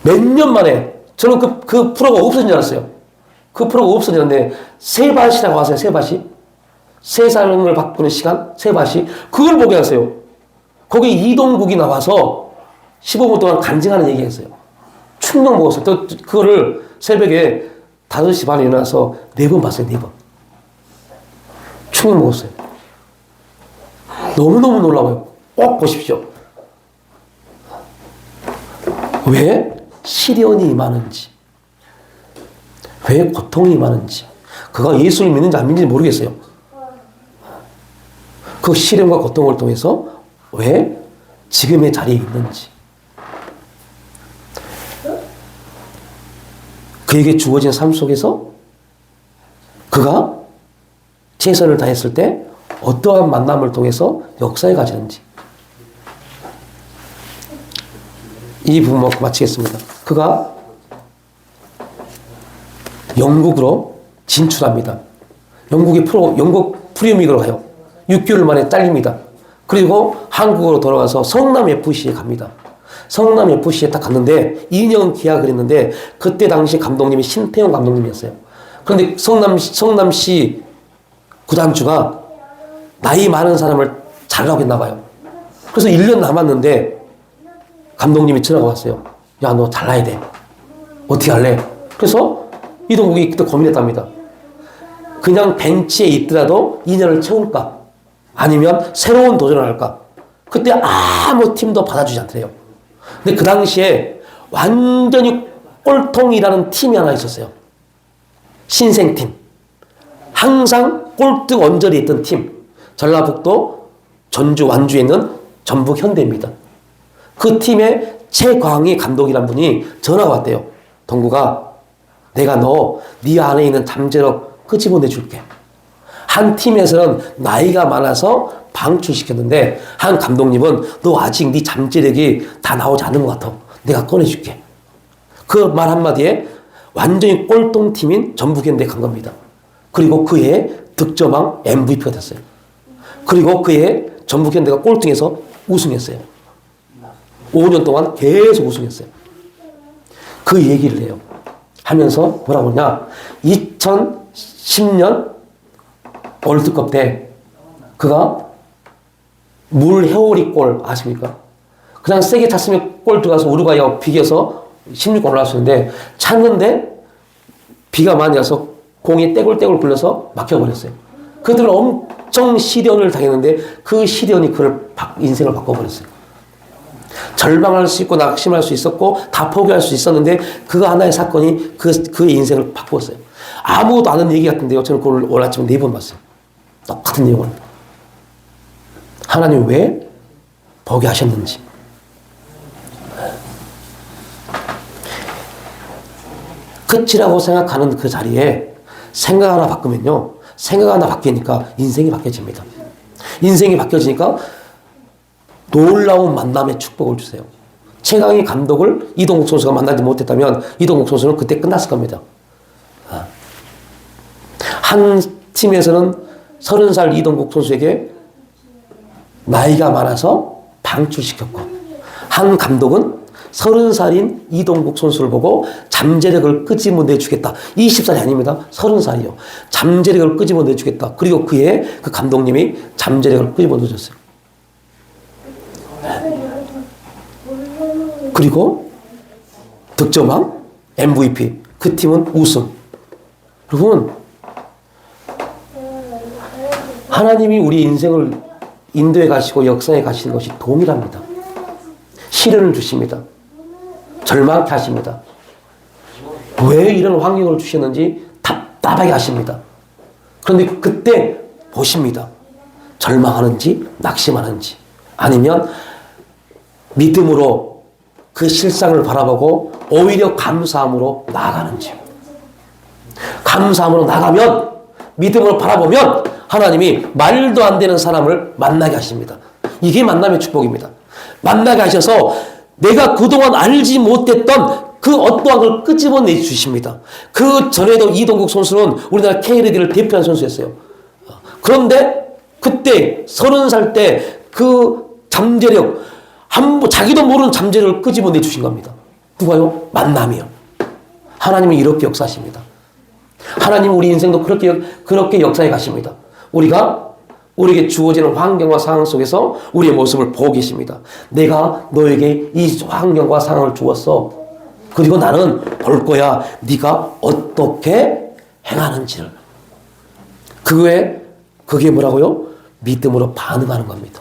Speaker 1: 몇 년 만에 저는 그 프로가 없어진 줄 알았어요. 그 프로가 없어졌는데 세밭이라고 하세요. 세밭이 세상을 바꾸는 시간 세밭이 그걸 보게 하세요. 거기 이동국이 나와서 15분 동안 간증하는 얘기했어요. 충격 먹었어요. 또 그거를 새벽에 5시 반에 일어나서 4번 봤어요. 4번. 충격 먹었어요. 너무너무 놀라워요. 꼭 보십시오. 왜 시련이 많은지, 왜 고통이 많은지, 그가 예수를 믿는지 안 믿는지 모르겠어요. 그 시련과 고통을 통해서 왜 지금의 자리에 있는지, 그에게 주어진 삶 속에서 그가 최선을 다했을 때 어떠한 만남을 통해서 역사에 가지는지, 이 부분 먹고 마치겠습니다. 그가 영국으로 진출합니다. 영국 프리미어리그로 가요. 6개월 만에 잘립니다. 그리고 한국으로 돌아가서 성남 FC에 갑니다. 성남 FC에 딱 갔는데 2년 계약을 했는데 그때 당시 감독님이 신태용 감독님이었어요. 그런데 성남시 구단주가 나이 많은 사람을 잘라고 했나 봐요. 그래서 1년 남았는데 감독님이 전화가 왔어요. 야, 너 잘라야 돼. 어떻게 할래? 그래서 이동국이 그때 고민했답니다. 그냥 벤치에 있더라도 2년을 채울까? 아니면 새로운 도전을 할까? 그때 아무 팀도 받아주지 않더래요. 근데 그 당시에 완전히 꼴통이라는 팀이 하나 있었어요. 신생팀. 항상 꼴등 언저리에 있던 팀. 전라북도, 전주, 완주에 있는 전북 현대입니다. 그 팀의 최광희 감독이란 분이 전화가 왔대요. 동구가 내가 네 안에 있는 잠재력 끄집어내줄게. 한 팀에서는 나이가 많아서 방출시켰는데 한 감독님은 너 아직 네 잠재력이 다 나오지 않은 것 같아. 내가 꺼내줄게. 그 말 한마디에 완전히 꼴통팀인 전북현대에 간 겁니다. 그리고 그해 득점왕 MVP가 됐어요. 그리고 그해 전북현대가 꼴등해서 우승했어요. 5년 동안 계속 우승했어요. 그 얘기를 해요. 하면서 뭐라고 하냐. 2010년 월드컵 때 그가 물 회오리 골 아십니까? 그냥 세게 찼으면 골 들어가서 우루과이하고 비겨서 16강 올라왔었는데 찼는데 비가 많이 와서 공이 떼굴떼굴 굴려서 막혀버렸어요. 그들은 엄청 시련을 당했는데 그 시련이 그를 인생을 바꿔버렸어요. 절망할 수 있고 낙심할 수 있었고 다 포기할 수 있었는데 그 하나의 사건이 그의 인생을 바꾸었어요. 아무것도 아는 얘기 같은데요. 저는 그걸 오늘 아침에 4번 봤어요. 똑같은 내용을. 하나님 왜 포기하셨는지. 끝이라고 생각하는 그 자리에 생각 하나 바꾸면요. 생각 하나 바뀌니까 인생이 바뀌어집니다. 인생이 바뀌어지니까 놀라운 만남의 축복을 주세요. 최강희 감독을 이동국 선수가 만나지 못했다면 이동국 선수는 그때 끝났을 겁니다. 한 팀에서는 30살 이동국 선수에게 나이가 많아서 방출시켰고 한 감독은 30살인 이동국 선수를 보고 잠재력을 끄집어내주겠다. 20살이 아닙니다. 30살이요. 잠재력을 끄집어내주겠다. 그리고 그해 그 감독님이 잠재력을 끄집어내줬어요. 그리고 득점왕, MVP. 그 팀은 우승. 여러분, 하나님이 우리 인생을 인도에 가시고 역사에 가시는 것이 동일합니다. 시련을 주십니다. 절망케 하십니다. 왜 이런 환경을 주셨는지 답답하게 하십니다. 그런데 그때 보십니다. 절망하는지 낙심하는지 아니면 믿음으로 그 실상을 바라보고 오히려 감사함으로 나아가는지. 감사함으로 나가면 믿음으로 바라보면 하나님이 말도 안 되는 사람을 만나게 하십니다. 이게 만남의 축복입니다. 만나게 하셔서 내가 그동안 알지 못했던 그 어떠한 걸 끄집어내 주십니다. 그 전에도 이동국 선수는 우리나라 K리그를 대표한 선수였어요. 그런데 그때 30살 때 그 잠재력, 자기도 모르는 잠재력을 끄집어내 주신 겁니다. 누가요? 만남이요. 하나님이 이렇게 역사하십니다. 하나님은 우리 인생도 그렇게 역사해 가십니다. 우리에게 주어지는 환경과 상황 속에서 우리의 모습을 보고 계십니다. 내가 너에게 이 환경과 상황을 주었어. 그리고 나는 볼 거야. 네가 어떻게 행하는지를. 그게 뭐라고요? 믿음으로 반응하는 겁니다.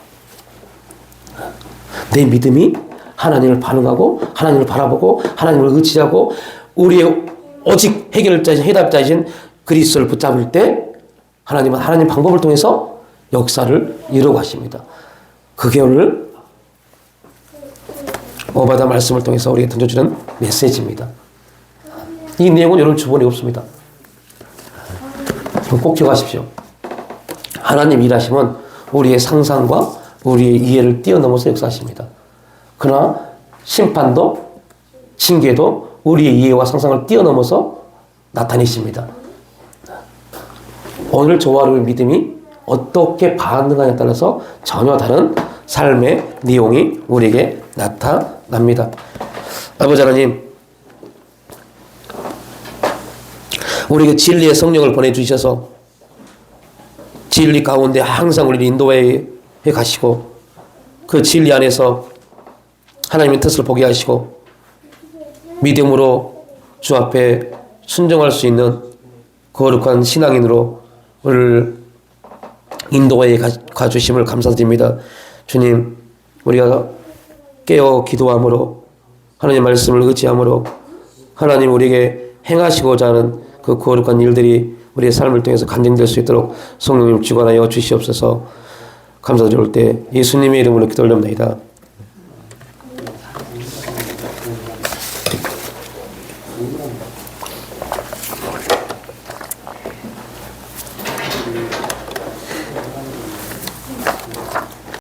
Speaker 1: 내 믿음이 하나님을 반응하고 하나님을 바라보고 하나님을 의지하고 우리의 오직 해결자이신 해답자이신 그리스도를 붙잡을 때 하나님은 하나님 방법을 통해서 역사를 이루고 하십니다. 그게 오늘 오바다 말씀을 통해서 우리에게 던져주는 메시지입니다. 이 내용은 여러분 주번에 없습니다. 꼭 기억하십시오. 하나님 일하시면 우리의 상상과 우리의 이해를 뛰어넘어서 역사하십니다. 그러나 심판도 징계도 우리의 이해와 상상을 뛰어넘어서 나타내십니다. 오늘 저와 여러분의 믿음이 어떻게 반응하냐에 따라서 전혀 다른 삶의 내용이 우리에게 나타납니다. 아버지 하나님, 우리에게 진리의 성령을 보내주셔서 진리 가운데 항상 우리를 인도해 가시고 그 진리 안에서 하나님의 뜻을 보게 하시고 믿음으로 주 앞에 순종할 수 있는 거룩한 신앙인으로 우리를 인도해 가주심을 감사드립니다. 주님, 우리가 깨어 기도함으로 하나님 말씀을 의지함으로 하나님 우리에게 행하시고자 하는 그 거룩한 일들이 우리의 삶을 통해서 간증될 수 있도록 성령님 주관하여 주시옵소서. 감사드릴 때 예수님의 이름으로 기도올려옵나이다.